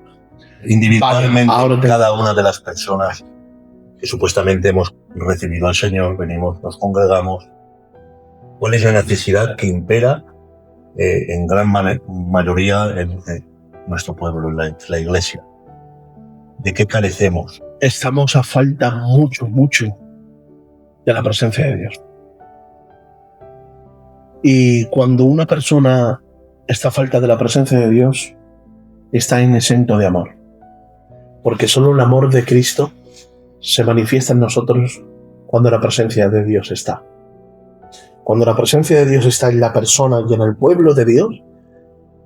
individualmente cada una de las personas que supuestamente hemos recibido al Señor, venimos, nos congregamos? ¿Cuál es la necesidad que impera en gran mayoría en nuestro pueblo, en la iglesia? ¿De qué carecemos? Estamos a falta mucho de la presencia de Dios. Y cuando una persona está a falta de la presencia de Dios, está exento de amor. Porque solo el amor de Cristo se manifiesta en nosotros cuando la presencia de Dios está. Cuando la presencia de Dios está en la persona y en el pueblo de Dios,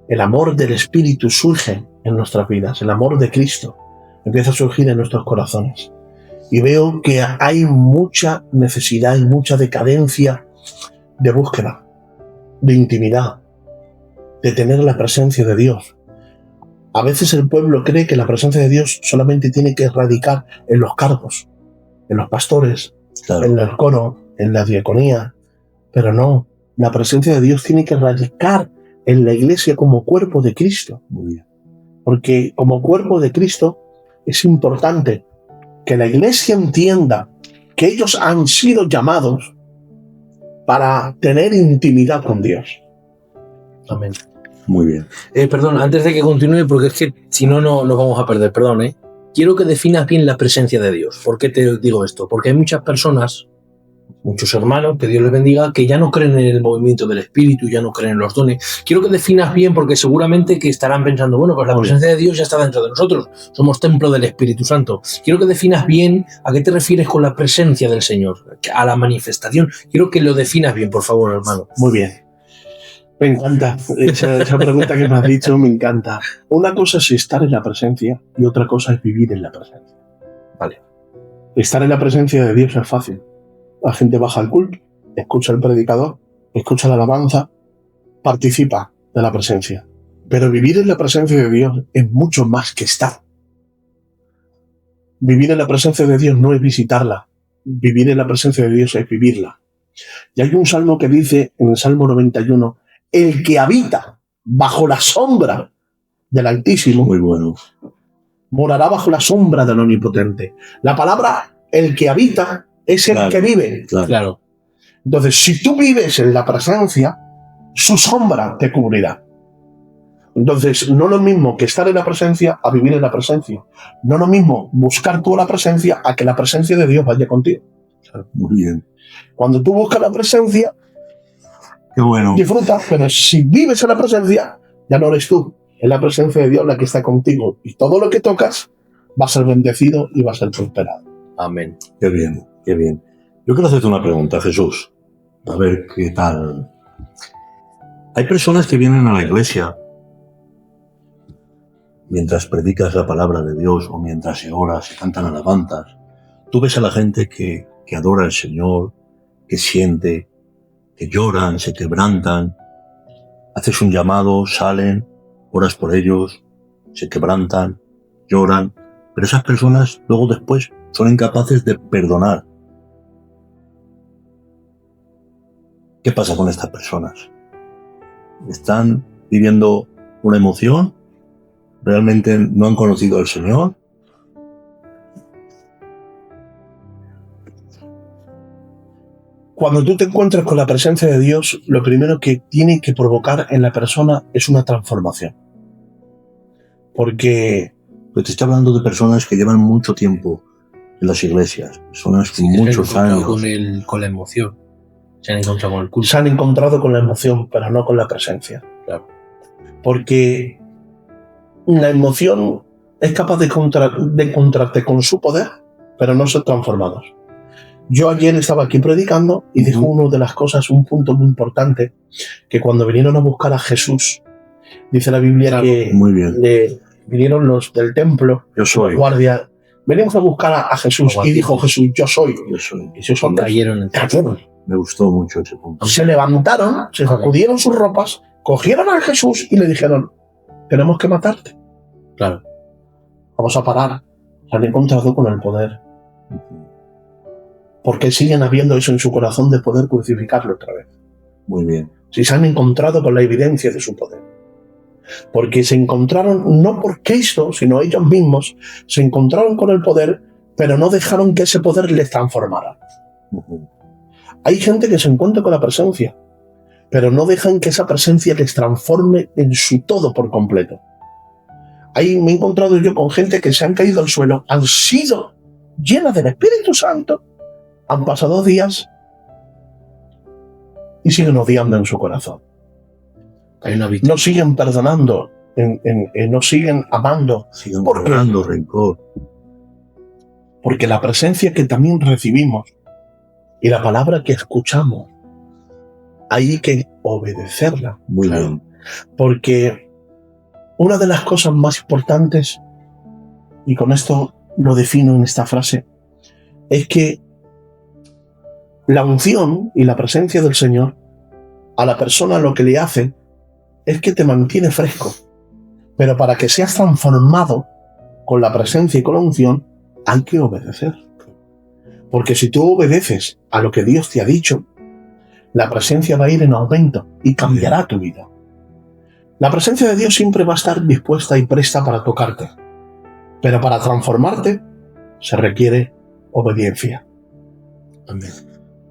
el amor del Espíritu surge en nuestras vidas, el amor de Cristo empieza a surgir en nuestros corazones. Y veo que hay mucha necesidad y mucha decadencia de búsqueda, de intimidad, de tener la presencia de Dios. A veces el pueblo cree que la presencia de Dios solamente tiene que radicar en los cargos, en los pastores, claro, en el coro, en la diaconía, pero no, la presencia de Dios tiene que radicar en la iglesia como cuerpo de Cristo. Muy bien. Porque como cuerpo de Cristo es importante que la iglesia entienda que ellos han sido llamados para tener intimidad con Dios. Amén. Muy bien. Perdón, antes de que continúe, porque es que si no, no nos vamos a perder, perdón, Quiero que definas bien la presencia de Dios. ¿Por qué te digo esto? Porque hay muchas personas, muchos hermanos, que Dios les bendiga, que ya no creen en el movimiento del Espíritu, ya no creen en los dones. Quiero que definas bien, porque seguramente que estarán pensando, bueno, pues la presencia de Dios ya está dentro de nosotros, somos templo del Espíritu Santo. Quiero que definas bien a qué te refieres con la presencia del Señor, a la manifestación. Quiero que lo definas bien, por favor, hermano. Muy bien. Me encanta. Esa pregunta que me has dicho me encanta. Una cosa es estar en la presencia y otra cosa es vivir en la presencia. Vale. Estar en la presencia de Dios es fácil. La gente baja al culto, escucha al predicador, escucha la alabanza, participa de la presencia. Pero vivir en la presencia de Dios es mucho más que estar. Vivir en la presencia de Dios no es visitarla. Vivir en la presencia de Dios es vivirla. Y hay un salmo que dice, en el Salmo 91, el que habita bajo la sombra del Altísimo, Muy bueno. morará bajo la sombra del Omnipotente. La palabra el que habita es el Claro. que vive. Claro. Claro. Entonces, si tú vives en la presencia, su sombra te cubrirá. Entonces, no lo mismo que estar en la presencia a vivir en la presencia. No lo mismo buscar tú la presencia a que la presencia de Dios vaya contigo. Muy bien. Cuando tú buscas la presencia, Qué bueno. disfrutas, pero si vives en la presencia, ya no eres tú. Es la presencia de Dios la que está contigo. Y todo lo que tocas va a ser bendecido y va a ser prosperado. Amén. Qué bien, qué bien. Yo quiero hacerte una pregunta, Jesús. A ver qué tal. Hay personas que vienen a la iglesia mientras predicas la palabra de Dios o mientras se ora, se cantan alabanzas. Tú ves a la gente que adora al Señor, que siente, que lloran, se quebrantan. Haces un llamado, salen, oras por ellos, se quebrantan, lloran. Pero esas personas luego después son incapaces de perdonar. ¿Qué pasa con estas personas? ¿Están viviendo una emoción? ¿Realmente no han conocido al Señor? Cuando tú te encuentras con la presencia de Dios, lo primero que tiene que provocar en la persona es una transformación. Porque Pues te estoy hablando de personas que llevan mucho tiempo en las iglesias, personas con muchos Se han encontrado años. con la emoción. Se han encontrado con el culto. se han encontrado con la emoción, pero no con la presencia. Claro. Porque la emoción es capaz de encontrarte con su poder, pero no ser transformados. Yo ayer estaba aquí predicando y dijo una de las cosas, un punto muy importante, que cuando vinieron a buscar a Jesús, dice la Biblia Claro. que Muy bien. vinieron los del templo, Yo soy. guardia, venimos a buscar a Jesús, y dijo Jesús, yo soy. Yo soy. Y esos hombres Cayeron en el cayeron. Me gustó mucho ese punto. Se levantaron, se sacudieron sus ropas, cogieron a Jesús y le dijeron, tenemos que matarte, Claro. vamos a parar. Se han encontrado con el poder. Porque siguen habiendo eso en su corazón de poder crucificarlo otra vez. Muy bien. Si se han encontrado con la evidencia de su poder. Porque se encontraron, no por Cristo, sino ellos mismos, se encontraron con el poder, pero no dejaron que ese poder les transformara. Hay gente que se encuentra con la presencia, pero no dejan que esa presencia les transforme en su todo por completo. Ahí me he encontrado yo con gente que se han caído al suelo, han sido llenas del Espíritu Santo, han pasado días y siguen odiando en su corazón. Hay una victoria. No siguen perdonando, no siguen amando, Sigan ¿Por qué? guardando rencor. porque la presencia que también recibimos y la palabra que escuchamos, hay que obedecerla. Muy Claro. bien. Porque una de las cosas más importantes, y con esto lo defino en esta frase, es que la unción y la presencia del Señor a la persona lo que le hace es que te mantiene fresco. Pero para que seas transformado con la presencia y con la unción, hay que obedecer. Porque si tú obedeces a lo que Dios te ha dicho, la presencia va a ir en aumento y cambiará tu vida. La presencia de Dios siempre va a estar dispuesta y presta para tocarte. Pero para transformarte se requiere obediencia. Amén.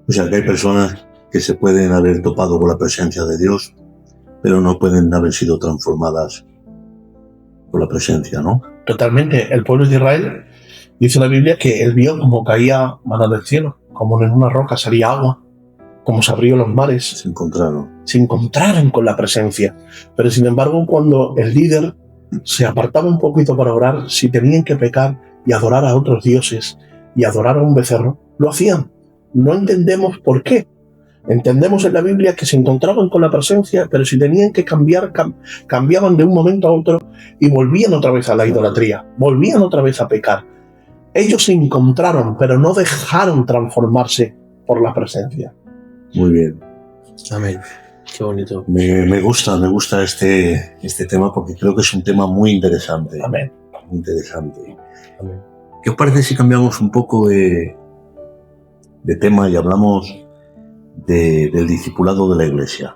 O sea que hay personas que se pueden haber topado con la presencia de Dios, pero no pueden haber sido transformadas por la presencia, ¿no? Totalmente. El pueblo de Israel, dice la Biblia, que él vio como caía maná del cielo, como en una roca salía agua, como se abrió los mares. Se encontraron. Se encontraron con la presencia. Pero sin embargo, cuando el líder se apartaba un poquito para orar, si tenían que pecar y adorar a otros dioses y adorar a un becerro, lo hacían. No entendemos por qué. Entendemos en la Biblia que se encontraban con la presencia, pero si tenían que cambiar, cambiaban de un momento a otro y volvían otra vez a la idolatría, volvían otra vez a pecar. Ellos se encontraron, pero no dejaron transformarse por la presencia. Muy bien. Amén. Qué bonito. Me gusta este tema porque creo que es un tema muy interesante. Amén. Muy interesante. Amén. ¿Qué os parece si cambiamos un poco de tema y hablamos del discipulado de la Iglesia?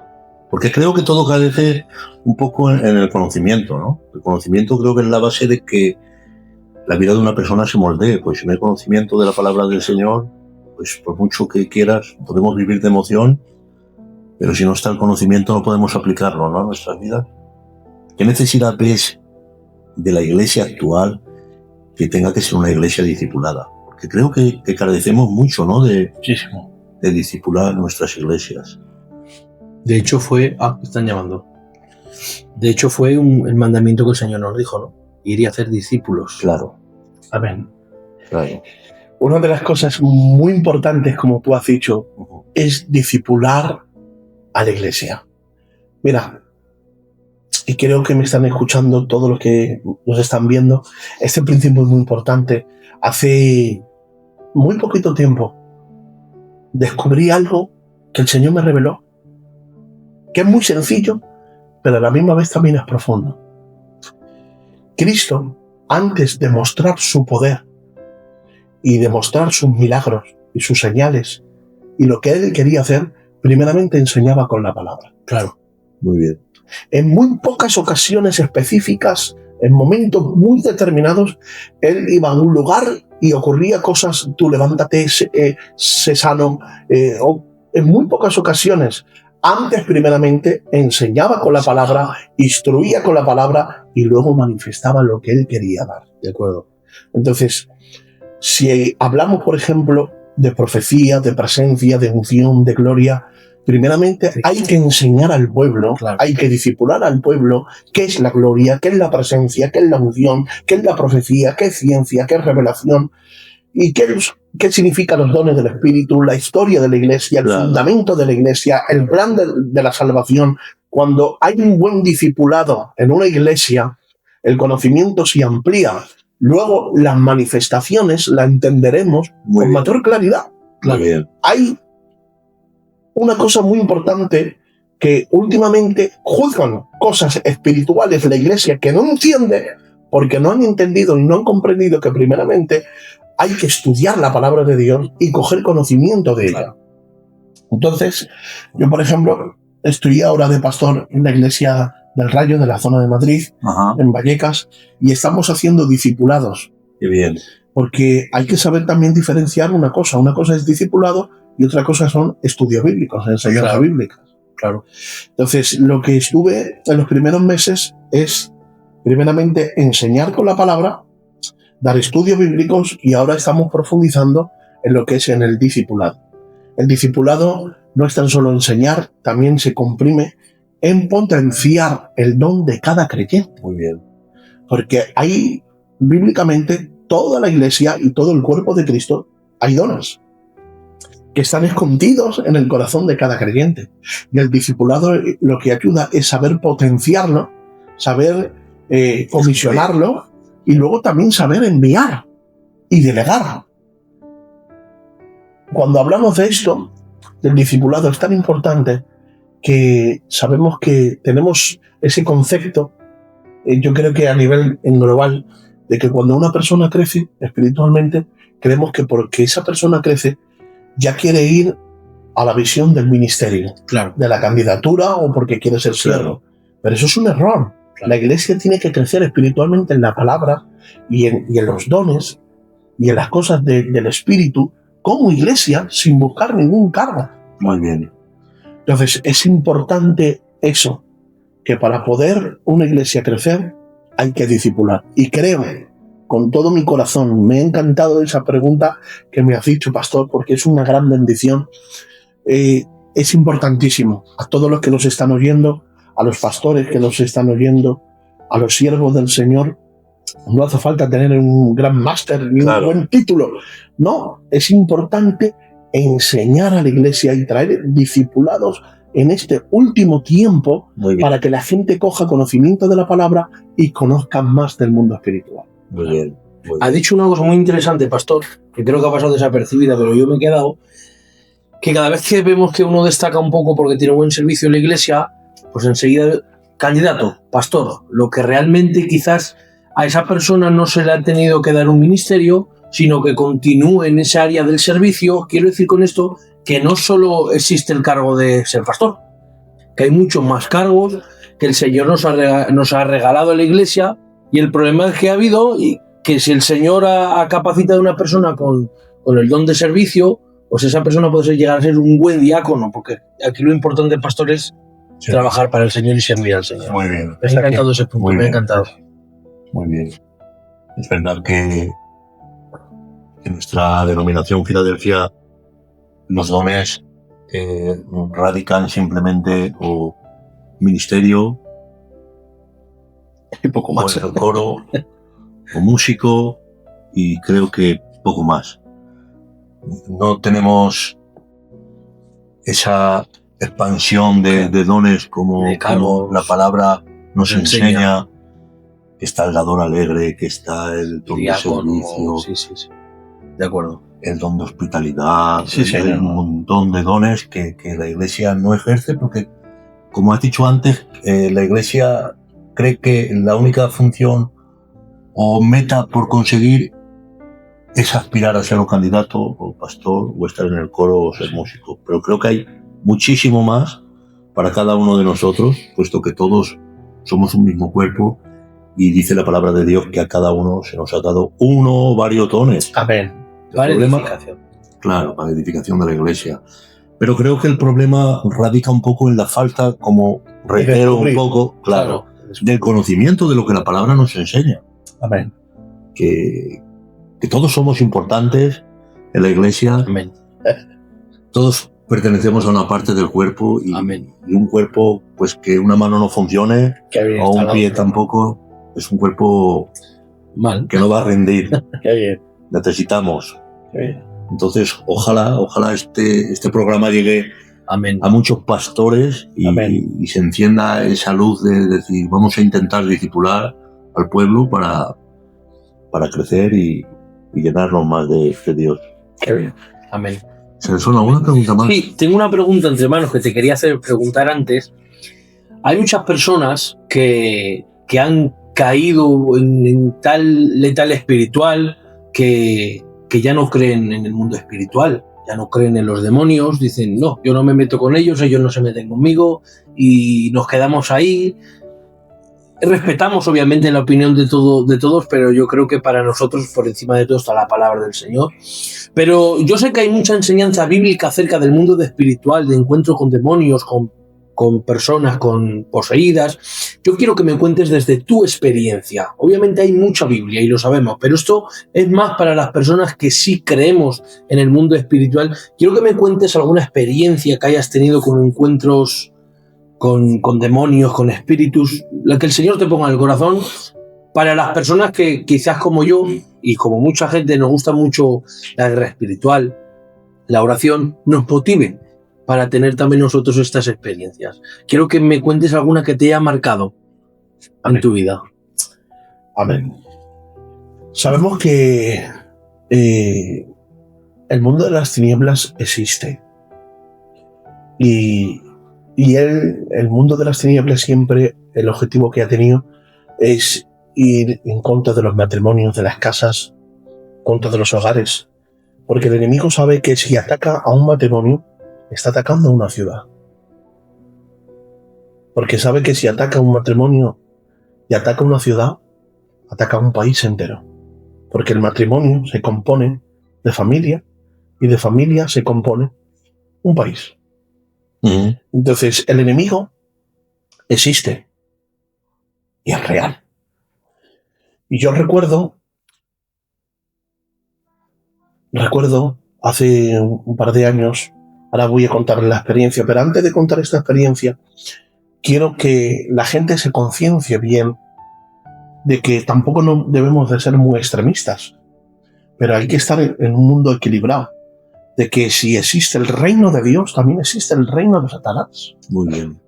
Porque creo que todo carece un poco en el conocimiento, ¿no? El conocimiento creo que es la base de que la vida de una persona se moldee. Pues si no hay conocimiento de la palabra del Señor, pues por mucho que quieras, podemos vivir de emoción, pero si no está el conocimiento no podemos aplicarlo, ¿no?, a nuestras vidas. ¿Qué necesidad ves de la Iglesia actual que tenga que ser una Iglesia discipulada? Porque creo que carecemos mucho, ¿no?, Muchísimo. de discipular nuestras iglesias. De hecho fue... están llamando. De hecho fue el mandamiento que el Señor nos dijo, ¿no? Ir y hacer discípulos. Claro, Amén. claro. Una de las cosas muy importantes, como tú has dicho, es discipular a la Iglesia. Mira, y creo que me están escuchando todos los que nos están viendo, este principio es muy importante. Hace muy poquito tiempo descubrí algo que el Señor me reveló, que es muy sencillo, pero a la misma vez también es profundo. Cristo, antes de mostrar su poder y de mostrar sus milagros y sus señales y lo que Él quería hacer, primeramente enseñaba con la palabra. Claro. Muy bien. En muy pocas ocasiones específicas, en momentos muy determinados, Él iba a un lugar y ocurría cosas, tú levántate, sé sano, o en muy pocas ocasiones. Antes, primeramente, enseñaba con la palabra, instruía con la palabra y luego manifestaba lo que Él quería dar. De acuerdo. Entonces, si hablamos, por ejemplo, de profecía, de presencia, de unción, de gloria, primeramente hay que enseñar al pueblo, Claro. hay que discipular al pueblo qué es la gloria, qué es la presencia, qué es la unción, qué es la profecía, qué es ciencia, qué es revelación y qué significan los dones del Espíritu, la historia de la Iglesia, el Claro. fundamento de la Iglesia, el plan de la salvación. Cuando hay un buen discipulado en una iglesia, el conocimiento se amplía. Luego las manifestaciones las entenderemos Muy con bien. mayor claridad. Muy bien. Hay una cosa muy importante que últimamente juzgan cosas espirituales la iglesia que no entiende porque no han entendido y no han comprendido que primeramente hay que estudiar la palabra de Dios y coger conocimiento de ella. Entonces, yo por ejemplo estoy ahora de pastor en la iglesia del Rayo de la zona de Madrid, Ajá. en Vallecas, y estamos haciendo discipulados. Qué bien. Porque hay que saber también diferenciar una cosa. Una cosa es discipulado y otra cosa son estudios bíblicos, enseñanzas Claro. bíblicas. Claro. Entonces, lo que estuve en los primeros meses es, primeramente, enseñar con la palabra, dar estudios bíblicos y ahora estamos profundizando en lo que es en el discipulado. El discipulado no es tan solo enseñar, también se comprime en potenciar el don de cada creyente. Muy bien. Porque hay, bíblicamente, toda la iglesia y todo el cuerpo de Cristo, hay dones que están escondidos en el corazón de cada creyente. Y el discipulado lo que ayuda es saber potenciarlo, saber comisionarlo y luego también saber enviar y delegar. Cuando hablamos de esto, del discipulado, es tan importante que sabemos que tenemos ese concepto, yo creo que a nivel en global, de que cuando una persona crece espiritualmente, creemos que porque esa persona crece, ya quiere ir a la visión del ministerio, Claro. de la candidatura o porque quiere ser siervo. Claro. Pero eso es un error. Claro. La iglesia tiene que crecer espiritualmente en la palabra y en los dones y en las cosas del espíritu como iglesia sin buscar ningún cargo. Muy bien. Entonces es importante eso, que para poder una iglesia crecer hay que discipular. Y creo, con todo mi corazón, me ha encantado esa pregunta que me has dicho, pastor, porque es una gran bendición. Es importantísimo a todos los que nos están oyendo, a los pastores que nos están oyendo, a los siervos del Señor. No hace falta tener un gran máster ni Claro. un buen título. No, es importante enseñar a la iglesia y traer discipulados en este último tiempo Muy bien. para que la gente coja conocimiento de la palabra y conozca más del mundo espiritual. Muy bien. Muy Ha bien. dicho una cosa muy interesante, pastor, que creo que ha pasado desapercibida, pero yo me he quedado, que cada vez que vemos que uno destaca un poco porque tiene buen servicio en la iglesia, pues enseguida, candidato, pastor, lo que realmente quizás a esa persona no se le ha tenido que dar un ministerio, sino que continúe en esa área del servicio. Quiero decir con esto que no solo existe el cargo de ser pastor, que hay muchos más cargos que el Señor nos ha regalado en la iglesia, y el problema es que ha habido y que si el Señor ha capacitado a una persona con el don de servicio, pues esa persona puede llegar a ser un buen diácono, porque aquí lo importante, pastor, es trabajar para el Señor y servir al Señor. Muy bien. Me ha encantado ese punto, me ha encantado. Muy bien. Es verdad que en nuestra denominación Filadelfia los dones radican simplemente o ministerio, Y poco más. o el coro, o músico, y creo que poco más. No tenemos esa expansión de dones como la palabra nos enseña, que está el dador alegre, que está el don de servicio, Sí. De acuerdo. el don de hospitalidad, Sí, hay un montón de dones que la Iglesia no ejerce porque, como has dicho antes, la Iglesia cree que la única función o meta por conseguir es aspirar a ser un candidato o pastor o estar en el coro o ser músico. Pero creo que hay muchísimo más para cada uno de nosotros, puesto que todos somos un mismo cuerpo y dice la palabra de Dios que a cada uno se nos ha dado uno o varios dones. Amén. Para edificación. Claro, para la edificación de la Iglesia. Pero creo que el problema radica un poco en la falta, como reitero un poco, claro, del conocimiento de lo que la palabra nos enseña. Amén. Que todos somos importantes en la Iglesia. Amén. Todos pertenecemos a una parte del cuerpo y, Amén. Y un cuerpo, pues que una mano no funcione o un pie tampoco, es un cuerpo mal que no va a rendir. Qué bien. Necesitamos. Qué bien. Entonces, ojalá este programa llegue Amén. a muchos pastores y se encienda esa luz de decir, vamos a intentar discipular al pueblo para crecer y llenarnos más de Dios. Qué bien. Amén. ¿Se le suena alguna pregunta más? Sí, tengo una pregunta entre manos que te quería preguntar antes. Hay muchas personas que han caído en tal letal espiritual que ya no creen en el mundo espiritual, ya no creen en los demonios, dicen, no, yo no me meto con ellos no se meten conmigo, y nos quedamos ahí. Respetamos obviamente la opinión de todos, pero yo creo que para nosotros por encima de todo está la palabra del Señor. Pero yo sé que hay mucha enseñanza bíblica acerca del mundo espiritual, de encuentro con demonios, con personas con poseídas. Yo quiero que me cuentes desde tu experiencia. Obviamente hay mucha Biblia y lo sabemos, pero esto es más para las personas que sí creemos en el mundo espiritual. Quiero que me cuentes alguna experiencia que hayas tenido con encuentros con demonios, con espíritus, la que el Señor te ponga en el corazón, para las personas que quizás como yo y como mucha gente nos gusta mucho la guerra espiritual, la oración, nos motiven para tener también nosotros estas experiencias. Quiero que me cuentes alguna que te haya marcado en tu vida. Amén. Sabemos que el mundo de las tinieblas existe. Y el mundo de las tinieblas siempre, el objetivo que ha tenido es ir en contra de los matrimonios, de las casas, contra de los hogares. Porque el enemigo sabe que si ataca a un matrimonio, está atacando a una ciudad. Porque sabe que si ataca a un matrimonio y ataca a una ciudad, ataca a un país entero. Porque el matrimonio se compone de familia y de familia se compone un país. Uh-huh. Entonces, el enemigo existe y es real. Y yo recuerdo hace un par de años, ahora voy a contar la experiencia, pero antes de contar esta experiencia, quiero que la gente se conciencie bien de que tampoco no debemos de ser muy extremistas, pero hay que estar en un mundo equilibrado, de que si existe el reino de Dios, también existe el reino de Satanás. Muy bien.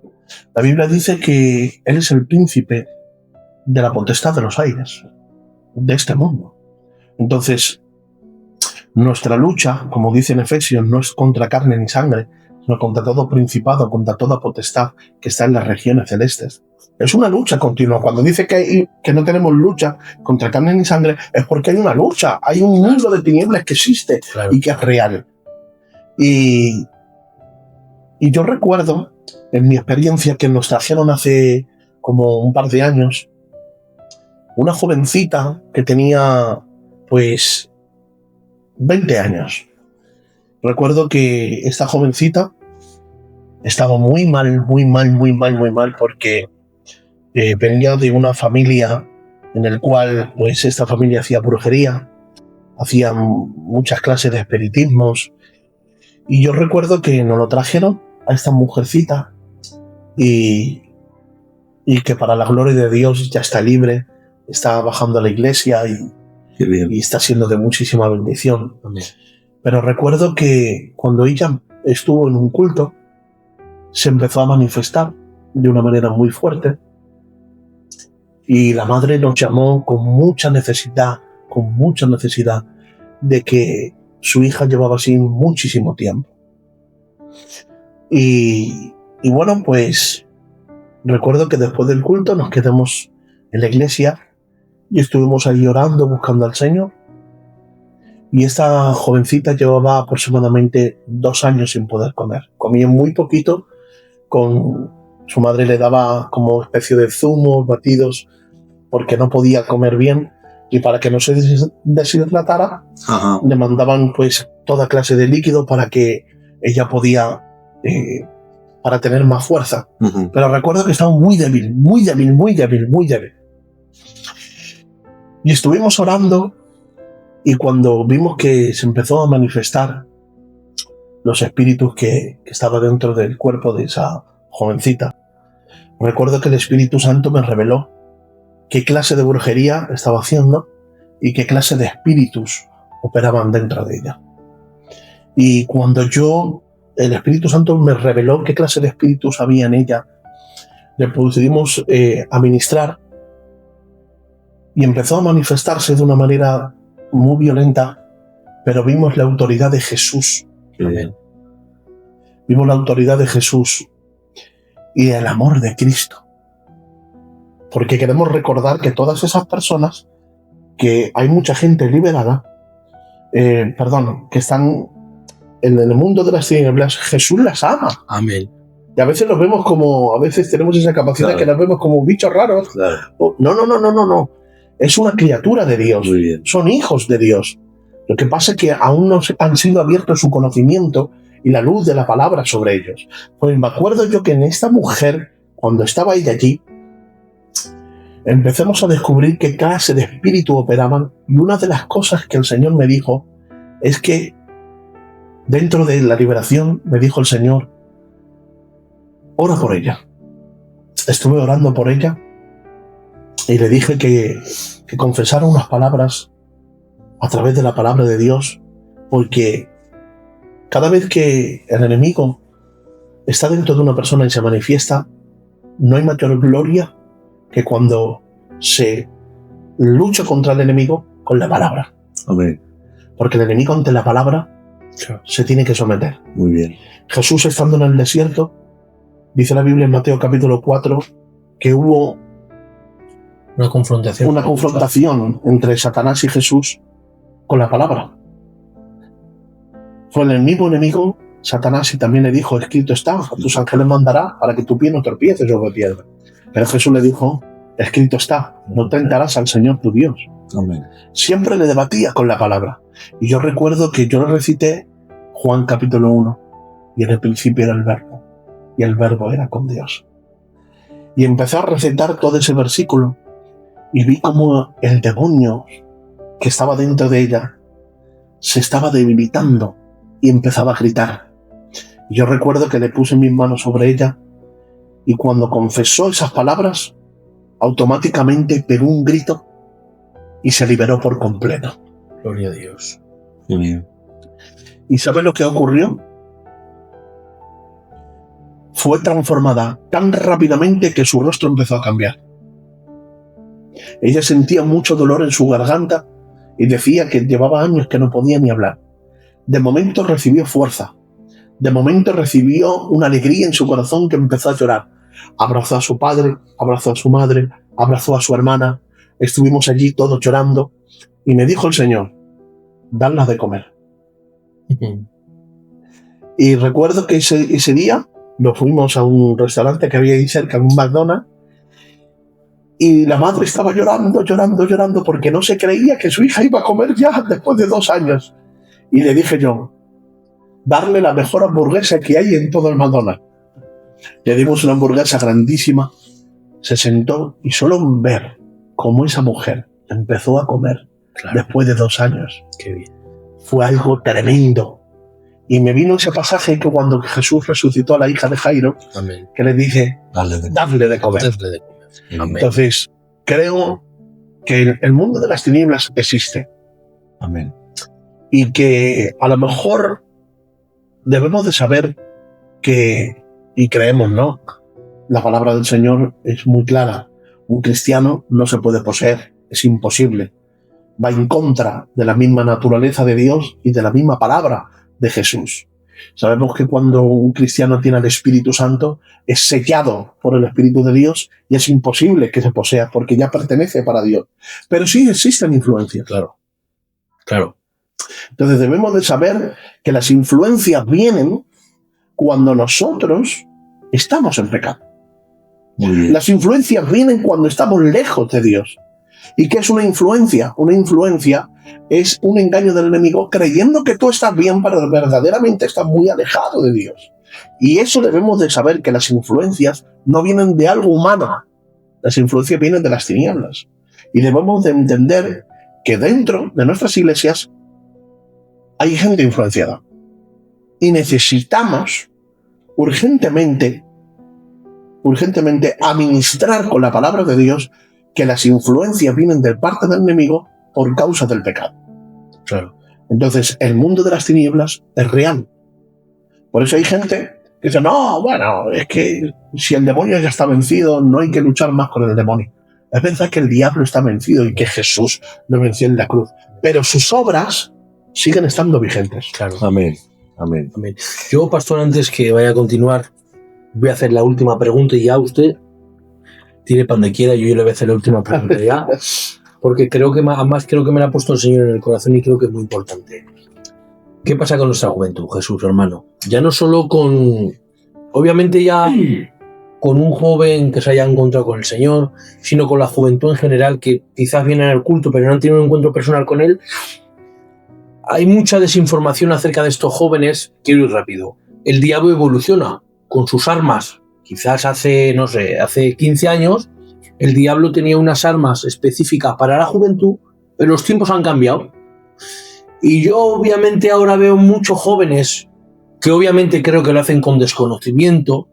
La Biblia dice que él es el príncipe de la potestad de los aires, de este mundo. Entonces, Nuestra lucha, como dice en Efesios, no es contra carne ni sangre, sino contra todo principado, contra toda potestad que está en las regiones celestes. Es una lucha continua. Cuando dice que no tenemos lucha contra carne ni sangre, es porque hay una lucha, hay un mundo de tinieblas que existe, claro, y que es real. Y yo recuerdo, en mi experiencia, que nos trajeron hace como un par de años una jovencita que tenía, pues, 20 años. Recuerdo que esta jovencita estaba muy mal, porque venía de una familia en el cual, pues, esta familia hacía brujería, hacían muchas clases de espiritismos, y yo recuerdo que nos lo trajeron a esta mujercita y que para la gloria de Dios ya está libre, está bajando a la iglesia y está siendo de muchísima bendición. Amén. Pero recuerdo que cuando ella estuvo en un culto, se empezó a manifestar de una manera muy fuerte y la madre nos llamó con mucha necesidad de que su hija llevaba así muchísimo tiempo. Y bueno, pues recuerdo que después del culto nos quedamos en la iglesia y estuvimos ahí orando, buscando al Señor. Y esta jovencita llevaba aproximadamente 2 años sin poder comer. Comía muy poquito, su madre le daba como especie de zumos, batidos, porque no podía comer bien. Y para que no se deshidratara, le mandaban pues toda clase de líquido para que ella podía, para tener más fuerza. Uh-huh. Pero recuerdo que estaba muy débil. Y estuvimos orando y cuando vimos que se empezó a manifestar los espíritus que estaban dentro del cuerpo de esa jovencita, recuerdo que el Espíritu Santo me reveló qué clase de brujería estaba haciendo y qué clase de espíritus operaban dentro de ella. Y cuando el Espíritu Santo me reveló qué clase de espíritus había en ella, le procedimos a ministrar y empezó a manifestarse de una manera muy violenta, pero vimos la autoridad de Jesús. Amén. Vimos la autoridad de Jesús y el amor de Cristo. Porque queremos recordar que todas esas personas, que hay mucha gente liberada, que están en el mundo de las tinieblas, Jesús las ama. Amén. Y a veces los vemos a veces tenemos esa capacidad, claro, que los vemos como bichos raros. Claro. No. Es una criatura de Dios. Son hijos de Dios. Lo que pasa es que aún no han sido abiertos su conocimiento y la luz de la palabra sobre ellos. Pues me acuerdo yo que en esta mujer, cuando estaba ella allí, empecemos a descubrir qué clase de espíritu operaban, y una de las cosas que el Señor me dijo es que dentro de la liberación me dijo el Señor, ora por ella. Estuve orando por ella y le dije que confesara unas palabras a través de la palabra de Dios, porque cada vez que el enemigo está dentro de una persona y se manifiesta, no hay mayor gloria que cuando se lucha contra el enemigo con la palabra. Amén. Porque el enemigo ante la palabra se tiene que someter. Muy bien. Jesús, estando en el desierto, dice la Biblia en Mateo capítulo 4 que hubo una confrontación entre Satanás y Jesús con la palabra. Fue el mismo enemigo, Satanás, y también le dijo, escrito está, a tus ángeles mandará para que tu pie no tropiece sobre piedra. Pero Jesús le dijo, escrito está, no tentarás al Señor tu Dios. Amén. Siempre le debatía con la palabra. Y yo recuerdo que yo le recité Juan capítulo 1, y en el principio era el Verbo, y el Verbo era con Dios. Y empecé a recitar todo ese versículo, y vi como el demonio que estaba dentro de ella se estaba debilitando y empezaba a gritar. Y yo recuerdo que le puse mis manos sobre ella, y cuando confesó esas palabras, automáticamente pegó un grito y se liberó por completo. Gloria a Dios. Bien. ¿Y sabes lo que ocurrió? Fue transformada tan rápidamente que su rostro empezó a cambiar. Ella sentía mucho dolor en su garganta y decía que llevaba años que no podía ni hablar. de momento recibió fuerza, de momento recibió una alegría en su corazón que empezó a llorar. Abrazó a su padre, abrazó a su madre, abrazó a su hermana. Estuvimos allí todos llorando y me dijo el Señor, dadlas de comer. Y recuerdo que ese día nos fuimos a un restaurante que había ahí cerca, un McDonald's, y la madre estaba llorando porque no se creía que su hija iba a comer ya después de 2 años. Y le dije yo, darle la mejor hamburguesa que hay en todo el McDonald's. Le dimos una hamburguesa grandísima, se sentó y solo ver cómo esa mujer empezó a comer después de 2 años. Qué bien. Fue algo tremendo. Y me vino ese pasaje que cuando Jesús resucitó a la hija de Jairo, Amén. que le dice, Dale de- dadle de comer. Dadle de comer. Amén. Entonces, creo que el mundo de las tinieblas existe Amén. y que a lo mejor debemos de saber que, y creemos, ¿no? La palabra del Señor es muy clara. Un cristiano no se puede poseer, es imposible. Va en contra de la misma naturaleza de Dios y de la misma palabra de Jesús. Sabemos que cuando un cristiano tiene al Espíritu Santo, es sellado por el Espíritu de Dios y es imposible que se posea porque ya pertenece para Dios. Pero sí existen influencias. Claro. Claro. Entonces debemos de saber que las influencias vienen cuando nosotros estamos en pecado. Muy bien. Las influencias vienen cuando estamos lejos de Dios. ¿Y qué es una influencia? Una influencia es un engaño del enemigo creyendo que tú estás bien, pero verdaderamente estás muy alejado de Dios. Y eso debemos de saber, que las influencias no vienen de algo humano. Las influencias vienen de las tinieblas. Y debemos de entender que dentro de nuestras iglesias hay gente influenciada. Y necesitamos urgentemente administrar con la palabra de Dios que las influencias vienen de parte del enemigo por causa del pecado. Claro. Entonces, el mundo de las tinieblas es real. Por eso hay gente que dice, no, bueno, es que si el demonio ya está vencido, no hay que luchar más con el demonio. Es verdad que el diablo está vencido y que Jesús lo venció en la cruz, pero sus obras siguen estando vigentes. Claro. Amén. Amén. Amén. Yo, pastor, antes que vaya a continuar, voy a hacer la última pregunta y ya usted tire para donde quiera. Yo le voy a hacer la última pregunta ya, porque creo que además creo que me la ha puesto el Señor en el corazón y creo que es muy importante. ¿Qué pasa con nuestra juventud, Jesús, hermano? Ya no solo con, obviamente ya con un joven que se haya encontrado con el Señor, sino con la juventud en general que quizás viene al culto pero no han tenido un encuentro personal con Él. Hay mucha desinformación acerca de estos jóvenes. Quiero ir rápido. El diablo evoluciona con sus armas. Quizás hace 15 años, el diablo tenía unas armas específicas para la juventud, pero los tiempos han cambiado. Y yo obviamente ahora veo muchos jóvenes que obviamente creo que lo hacen con desconocimiento,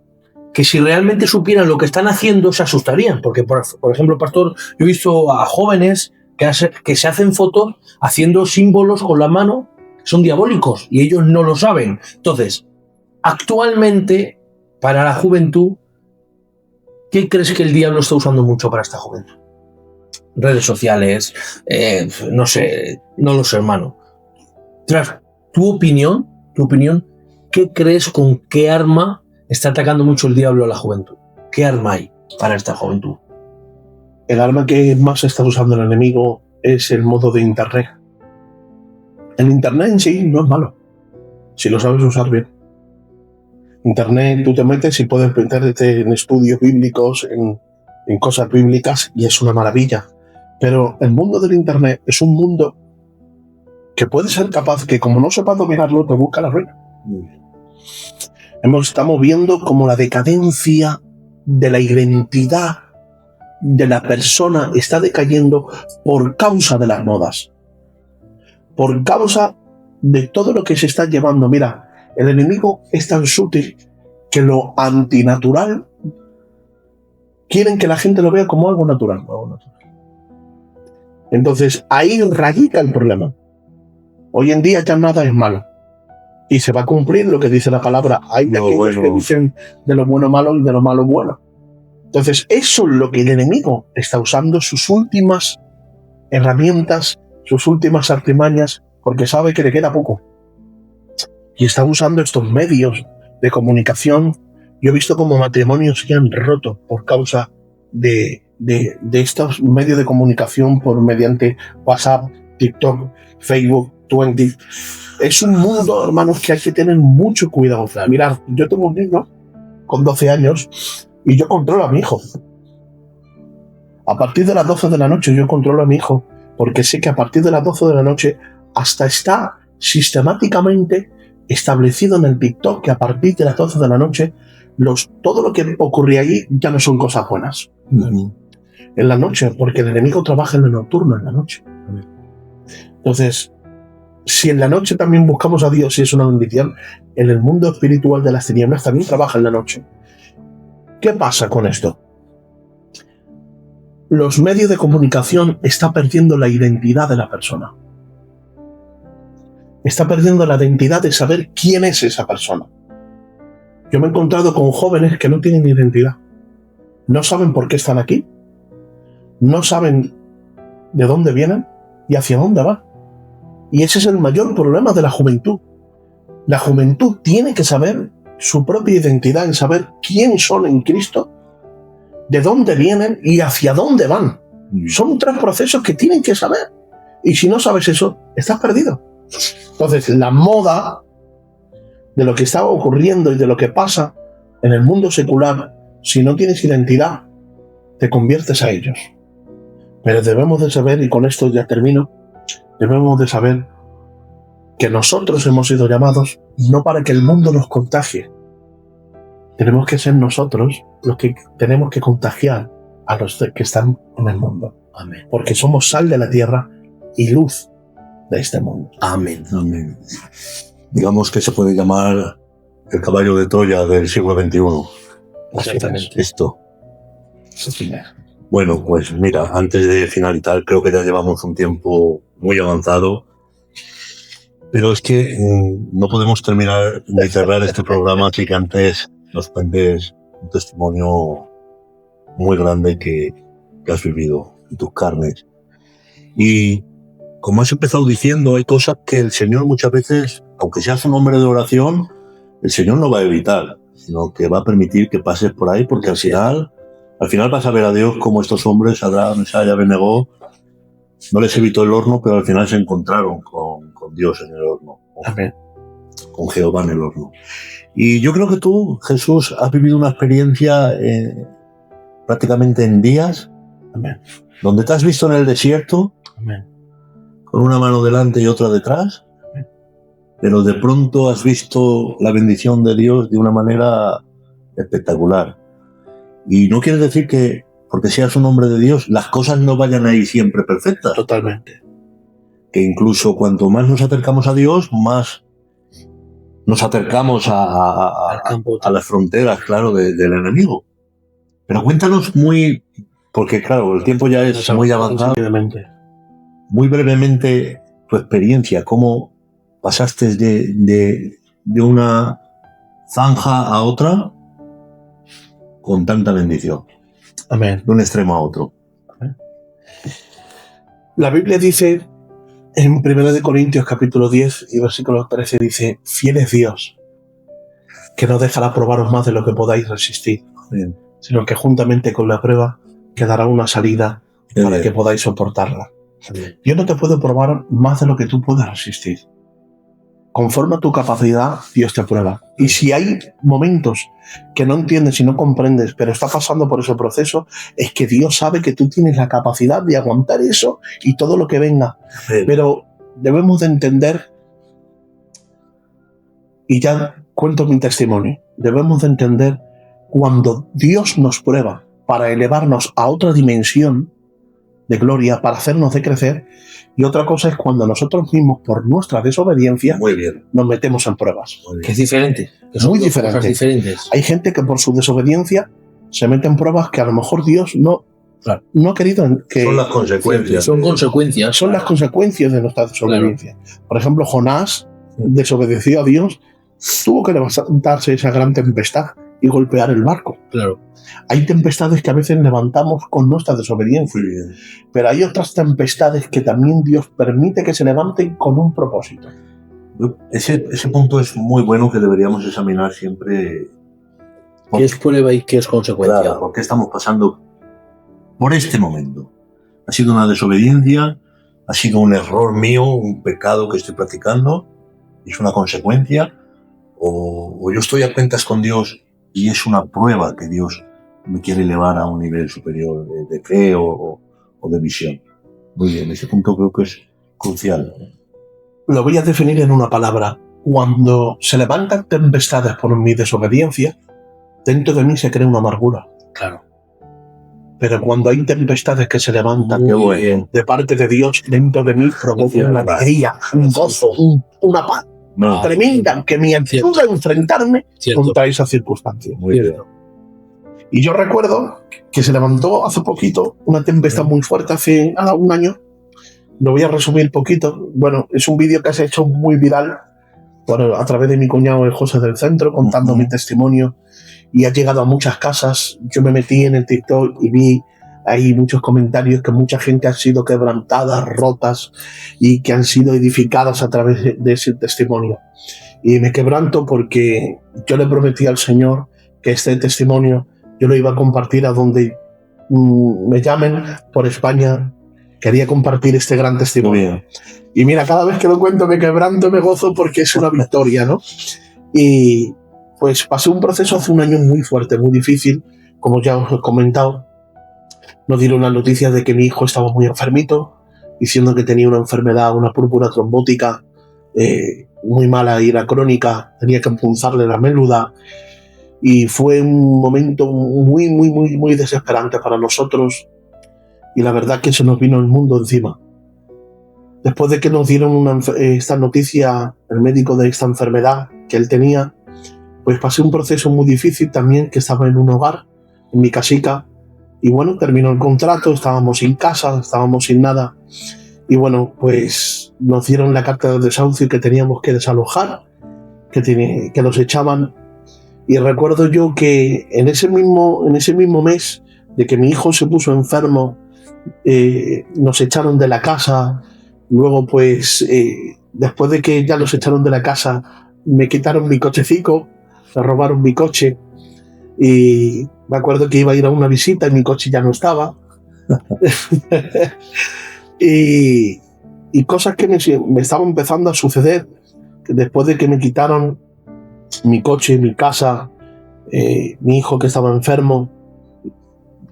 que si realmente supieran lo que están haciendo se asustarían. Porque, por ejemplo, pastor, yo he visto a jóvenes que se hacen fotos haciendo símbolos con la mano que son diabólicos y ellos no lo saben. Entonces, actualmente, para la juventud, ¿qué crees que el diablo está usando mucho para esta juventud? Redes sociales, no sé, no lo sé, hermano. Tras tu opinión, ¿qué crees, con qué arma está atacando mucho el diablo a la juventud? ¿Qué arma hay para esta juventud? El arma que más está usando el enemigo es el modo de Internet. El Internet en sí no es malo, si lo sabes usar bien. Internet, tú te metes y puedes meterte en estudios bíblicos, en cosas bíblicas, y es una maravilla. Pero el mundo del Internet es un mundo que puede ser capaz que, como no sepas dominarlo, te busca la ruina. Estamos viendo como la decadencia de la identidad de la persona está decayendo por causa de las modas, por causa de todo lo que se está llevando. Mira, el enemigo es tan sutil que lo antinatural quieren que la gente lo vea como algo natural. Entonces ahí radica el problema. Hoy en día ya nada es malo y se va a cumplir lo que dice la palabra. Hay de aquellos que dicen de lo bueno malo y de lo malo bueno. Entonces eso es lo que el enemigo está usando, sus últimas herramientas, sus últimas artimañas, porque sabe que le queda poco. y están usando estos medios de comunicación. Yo he visto cómo matrimonios se han roto por causa de estos medios de comunicación mediante WhatsApp, TikTok, Facebook, 20. Es un mundo, hermanos, que hay que tener mucho cuidado. Mirad, yo tengo un niño con 12 años y yo controlo a mi hijo. A partir de las 12 de la noche yo controlo a mi hijo, porque sé que a partir de las 12 de la noche hasta está sistemáticamente establecido en el TikTok que a partir de las 12 de la noche todo lo que ocurre allí ya no son cosas buenas. En la noche, porque el enemigo trabaja en el nocturno, en la noche. Entonces, si en la noche también buscamos a Dios y es una bendición, en el mundo espiritual de las tinieblas también trabaja en la noche. ¿Qué pasa con esto? Los medios de comunicación están perdiendo la identidad de la persona. Está perdiendo la identidad de saber quién es esa persona. Yo me he encontrado con jóvenes que no tienen identidad. No saben por qué están aquí. No saben de dónde vienen y hacia dónde van. Y ese es el mayor problema de la juventud. La juventud tiene que saber su propia identidad, en saber quién son en Cristo, de dónde vienen y hacia dónde van. Son 3 procesos que tienen que saber. Y si no sabes eso, estás perdido. Entonces, la moda de lo que está ocurriendo y de lo que pasa en el mundo secular, si no tienes identidad, te conviertes a ellos. Pero debemos de saber, y con esto ya termino, debemos de saber que nosotros hemos sido llamados no para que el mundo nos contagie. Tenemos que ser nosotros los que tenemos que contagiar a los que están en el mundo. Amén. Porque somos sal de la tierra y luz de este mundo. Amén. Amén. Digamos que se puede llamar el caballo de Troya del siglo XXI. Exactamente. Esto. Bueno, pues mira, antes de finalizar, creo que ya llevamos un tiempo muy avanzado, pero es que no podemos terminar de cerrar este programa así que antes nos cuentes un testimonio muy grande que has vivido en tus carnes. Y como has empezado diciendo, hay cosas que el Señor muchas veces, aunque seas un hombre de oración, el Señor no va a evitar, sino que va a permitir que pases por ahí, porque al final vas a ver a Dios como estos hombres, Adán, Mesías y Abednego, no les evitó el horno, pero al final se encontraron con Dios en el horno. Amén. Con Jehová en el horno. Y yo creo que tú, Jesús, has vivido una experiencia prácticamente en días. Amén. Donde te has visto en el desierto. Amén. Con una mano delante y otra detrás. Amén. Pero de pronto has visto la bendición de Dios de una manera espectacular. Y no quiere decir que, porque seas un hombre de Dios, las cosas no vayan ahí siempre perfectas. Totalmente. Que incluso cuanto más nos acercamos a Dios, más nos acercamos a las fronteras, claro, del enemigo. Pero cuéntanos porque claro, el tiempo ya es muy avanzado. Muy brevemente tu experiencia, cómo pasaste de una zanja a otra con tanta bendición. Amén. De un extremo a otro. Amén. La Biblia dice en 1 Corintios capítulo 10 y versículo 13 dice: fiel es Dios, que no dejará probaros más de lo que podáis resistir, Bien. sino que juntamente con la prueba quedará una salida para que podáis soportarla. Bien. Dios no te puede probar más de lo que tú puedas resistir. Conforme a tu capacidad, Dios te prueba. Y si hay momentos que no entiendes y no comprendes, pero está pasando por ese proceso, es que Dios sabe que tú tienes la capacidad de aguantar eso y todo lo que venga. Sí. Pero debemos de entender, y ya cuento mi testimonio, debemos de entender cuando Dios nos prueba para elevarnos a otra dimensión de gloria, para hacernos de crecer. Y otra cosa es cuando nosotros mismos, por nuestra desobediencia, nos metemos en pruebas. Que es diferente. Que son muy diferentes. Hay gente que por su desobediencia se mete en pruebas que a lo mejor Dios no ha querido que... Son las consecuencias. Son consecuencias. Son las consecuencias de nuestra desobediencia. Claro. Por ejemplo, Jonás desobedeció a Dios, tuvo que levantarse esa gran tempestad y golpear el barco. Claro. Hay tempestades que a veces levantamos con nuestra desobediencia, pero hay otras tempestades que también Dios permite que se levanten con un propósito. Ese punto es muy bueno que deberíamos examinar siempre. ¿Qué es prueba y qué es consecuencia? Claro, ¿por qué estamos pasando por este momento? ¿Ha sido una desobediencia? ¿Ha sido un error mío, un pecado que estoy practicando? ¿Es una consecuencia? ¿O yo estoy a cuentas con Dios y es una prueba que Dios me quiere elevar a un nivel superior de fe o de visión? Muy bien, ese punto creo que es crucial. Lo voy a definir en una palabra. Cuando se levantan tempestades por mi desobediencia, dentro de mí se crea una amargura. Claro. Pero cuando hay tempestades que se levantan Muy bien. de parte de Dios, dentro de mí provoca una alegría, un gozo, una paz tremenda que me ayuda a enfrentarme contra esas circunstancias. Muy bien. Y yo recuerdo que se levantó hace poquito una tempestad muy fuerte, hace un año. Lo voy a resumir poquito. Bueno, es un vídeo que se ha hecho muy viral a través de mi cuñado, el José del Centro, contando mi testimonio. Y ha llegado a muchas casas. Yo me metí en el TikTok y vi ahí muchos comentarios que mucha gente ha sido quebrantada, rotas y que han sido edificadas a través de ese testimonio. Y me quebranto porque yo le prometí al Señor que este testimonio yo lo iba a compartir a donde me llamen por España. Quería compartir este gran testimonio. Y mira, cada vez que lo cuento me quebranto, me gozo porque es una victoria, ¿no? Y pues pasé un proceso hace un año muy fuerte, muy difícil. Como ya os he comentado, nos dieron la noticia de que mi hijo estaba muy enfermito, diciendo que tenía una enfermedad, una púrpura trombótica muy mala y era crónica, tenía que punzarle la médula. Y fue un momento muy desesperante para nosotros. Y la verdad que se nos vino el mundo encima. Después de que nos dieron esta noticia, el médico de esta enfermedad que él tenía, pues pasé un proceso muy difícil también, que estaba en un hogar, en mi casica, y bueno, terminó el contrato, estábamos sin casa, estábamos sin nada, y bueno, pues nos dieron la carta de desahucio que teníamos que desalojar, que nos echaban, y recuerdo yo que en ese mismo mes de que mi hijo se puso enfermo, nos echaron de la casa. Luego pues después de que ya los echaron de la casa, me quitaron mi cochecico, me robaron mi coche y me acuerdo que iba a ir a una visita y mi coche ya no estaba. y cosas que me estaban empezando a suceder, que después de que me quitaron mi coche, mi casa, mi hijo que estaba enfermo,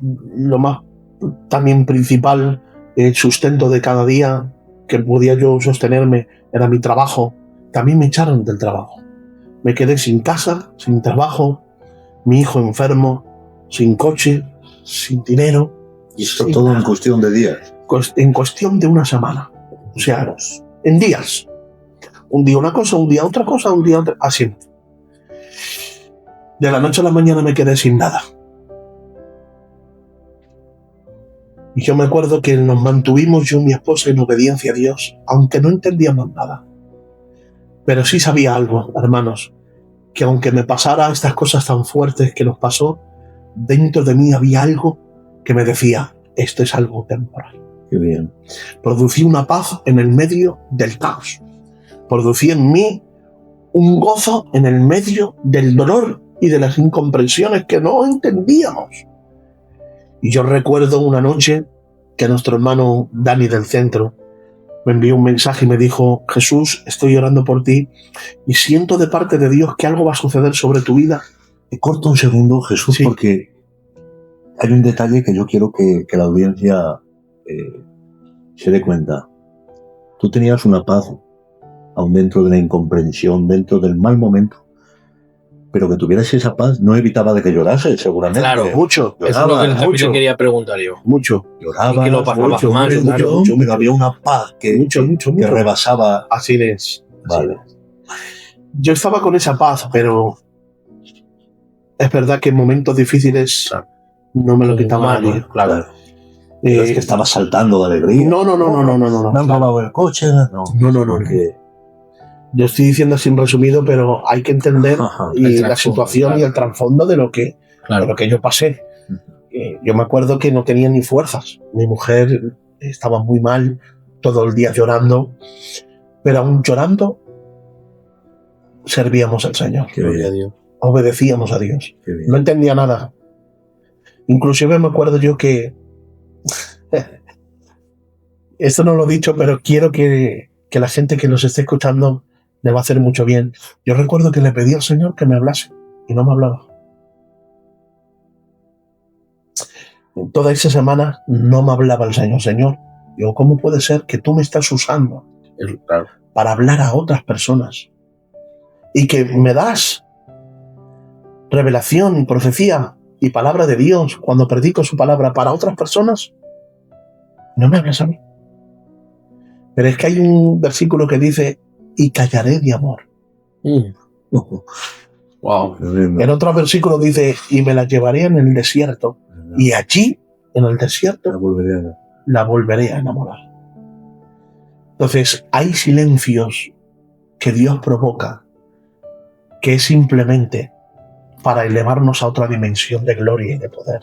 lo más también principal, el sustento de cada día que podía yo sostenerme era mi trabajo. También me echaron del trabajo. Me quedé sin casa, sin trabajo, mi hijo enfermo, sin coche, sin dinero. Y esto todo nada. En cuestión de días. En cuestión de una semana. O sea, en días. Un día una cosa, un día otra cosa, un día otra. Así. De la noche a la mañana me quedé sin nada. Y yo me acuerdo que nos mantuvimos yo y mi esposa en obediencia a Dios, aunque no entendíamos nada. Pero sí sabía algo, hermanos, que aunque me pasara estas cosas tan fuertes que nos pasó, dentro de mí había algo que me decía, esto es algo temporal. Qué bien. Producía una paz en el medio del caos. Producía en mí un gozo en el medio del dolor y de las incomprensiones que no entendíamos. Y yo recuerdo una noche que nuestro hermano Dani del Centro me envió un mensaje y me dijo, Jesús, estoy orando por ti y siento de parte de Dios que algo va a suceder sobre tu vida. Te corto un segundo, Jesús, sí. Porque hay un detalle que yo quiero que la audiencia se dé cuenta. Tú tenías una paz aún dentro de la incomprensión, dentro del mal momento, pero que tuvieras esa paz no evitaba de que llorases, seguramente. Claro, mucho. Lloraba, eso es lo que quería preguntar yo. Mucho. Lloraba, que lo pasaba mucho, pero había una paz que rebasaba. Así es. Vale. Yo estaba con esa paz, pero es verdad que en momentos difíciles no me lo quitaba nadie. Claro. Es que estaba saltando de alegría. No. Me han robado el coche. No. Porque yo estoy diciendo así en resumido, pero hay que entender la situación y el trasfondo de lo que yo pasé. Yo me acuerdo que no tenía ni fuerzas. Mi mujer estaba muy mal, todo el día llorando, pero aún llorando servíamos al Señor. Gloria a Dios. Obedecíamos a Dios. Qué bien. No entendía nada. Inclusive me acuerdo yo que... Esto no lo he dicho, pero quiero que la gente que nos esté escuchando le va a hacer mucho bien. Yo recuerdo que le pedí al Señor que me hablase y no me hablaba. Toda esa semana no me hablaba el Señor. Señor, digo, ¿cómo puede ser que tú me estás usando Claro. para hablar a otras personas? Y que me das revelación y profecía y palabra de Dios cuando predico su palabra para otras personas. No me hablas a mí. Pero es que hay un versículo que dice, y callaré de amor. Wow. En otro versículo dice, y me la llevaré en el desierto, y allí, en el desierto, la volveré a enamorar. Entonces, hay silencios que Dios provoca, que es simplemente para elevarnos a otra dimensión de gloria y de poder.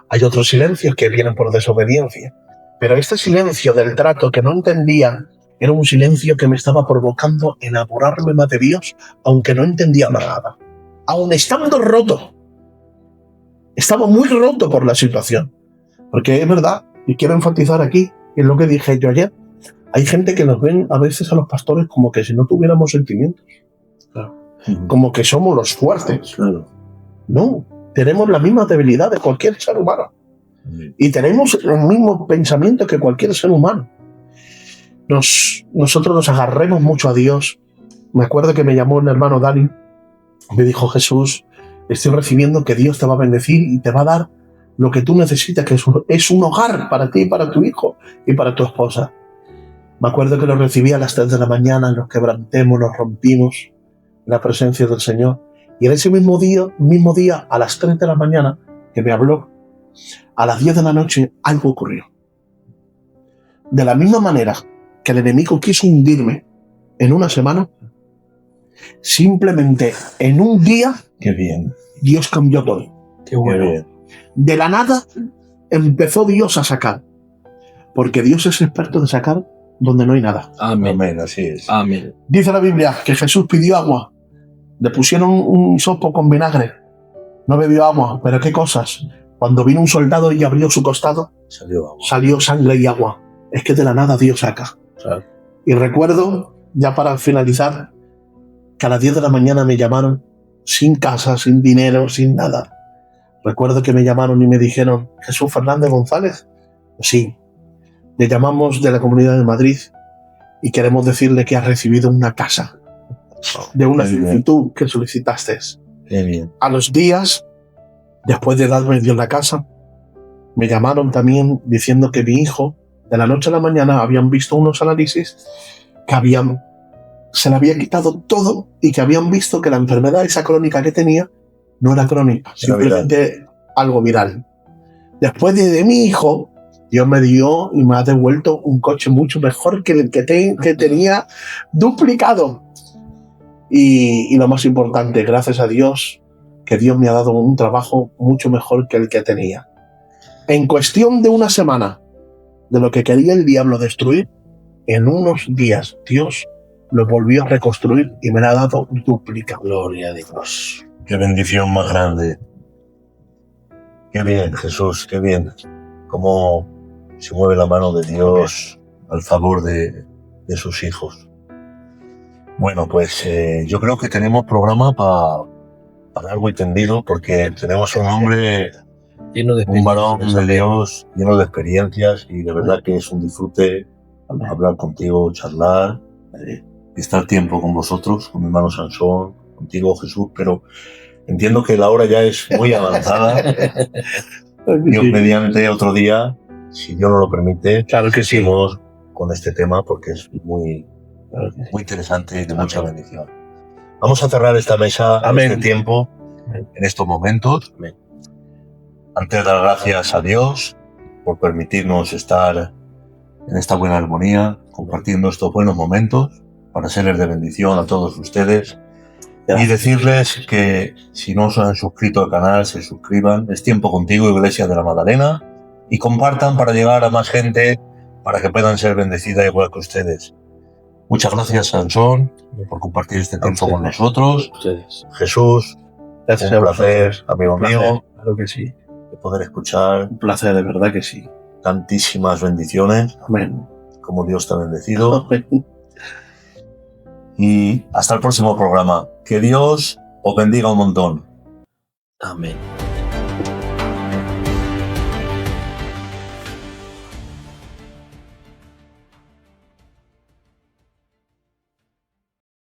Hay otros silencios que vienen por desobediencia, pero este silencio del trato que no entendía era un silencio que me estaba provocando enamorarme más de Dios, aunque no entendía nada. Aun estando roto. Estaba muy roto por la situación. Porque es verdad, y quiero enfatizar aquí, en lo que dije yo ayer, hay gente que nos ven a veces a los pastores como que si no tuviéramos sentimientos. Claro. Como que somos los fuertes. Claro. No, tenemos la misma debilidad de cualquier ser humano. Y tenemos el mismo pensamiento que cualquier ser humano. Nosotros nos agarremos mucho a Dios. Me acuerdo que me llamó el hermano Dani, me dijo, Jesús, estoy recibiendo que Dios te va a bendecir y te va a dar lo que tú necesitas, que es un hogar para ti, para tu hijo y para tu esposa. Me acuerdo que lo recibí a las 3 de la mañana, nos quebrantemos, nos rompimos en la presencia del Señor. Y en ese mismo día, a las 3 de la mañana, que me habló, a las 10 de la noche algo ocurrió. De la misma manera que el enemigo quiso hundirme en una semana, simplemente en un día, Qué bien. Dios cambió todo. Qué bueno. Qué bien. De la nada empezó Dios a sacar, porque Dios es experto en sacar donde no hay nada. Amén. Amén, así es. Amén. Dice la Biblia que Jesús pidió agua, le pusieron un hisopo con vinagre, no bebió agua, pero qué cosas. Cuando vino un soldado y abrió su costado, Salió agua. salió sangre y agua. Es que de la nada Dios saca. Claro. Y recuerdo, ya para finalizar, que a las 10 de la mañana me llamaron, sin casa, sin dinero, sin nada. Recuerdo que me llamaron y me dijeron, Jesús Fernández González. Sí, le llamamos de la Comunidad de Madrid y queremos decirle que ha recibido una casa de una solicitud que solicitaste. Qué bien. A los días, después de darme Dios la casa, me llamaron también diciendo que mi hijo, de la noche a la mañana, habían visto unos análisis que se le había quitado todo y que habían visto que la enfermedad esa crónica que tenía no era crónica, simplemente algo viral. Después de mi hijo, Dios me dio y me ha devuelto un coche mucho mejor que el que tenía duplicado. Y lo más importante, gracias a Dios, que Dios me ha dado un trabajo mucho mejor que el que tenía. En cuestión de una semana, de lo que quería el diablo destruir, en unos días Dios lo volvió a reconstruir y me lo ha dado duplicado. Gloria a Dios. Qué bendición más grande. Qué bien, Jesús, qué bien. Cómo se mueve la mano de Dios al favor de sus hijos. Bueno, pues yo creo que tenemos programa para largo y tendido, porque tenemos un hombre, Lleno de un varón experiencias. de Dios lleno de experiencias, y de verdad que es un disfrute hablar contigo, charlar, estar tiempo con vosotros, con mi hermano Sansón, contigo, Jesús, pero entiendo que la hora ya es muy avanzada. Dios mediante, otro día, si Dios nos lo permite, Claro que sí. seguimos con este tema, porque es muy interesante y de mucha bendición. Vamos a cerrar esta mesa, Amén. este tiempo, en estos momentos. Amén. Antes de dar gracias a Dios por permitirnos estar en esta buena armonía, compartiendo estos buenos momentos, para serles de bendición a todos ustedes. Y decirles que si no se han suscrito al canal, se suscriban. Es Tiempo Contigo, Iglesia de la Madalena, y compartan para llegar a más gente, para que puedan ser bendecidas igual que ustedes. Muchas gracias, Sansón, por compartir este tiempo con nosotros. Ustedes. Jesús, Gracias un a placer, vosotros. amigo Un placer, mío, claro que sí. de poder escuchar Un placer, de verdad que sí. tantísimas bendiciones, Amén. como Dios te ha bendecido. Y hasta el próximo programa. Que Dios os bendiga un montón. Amén.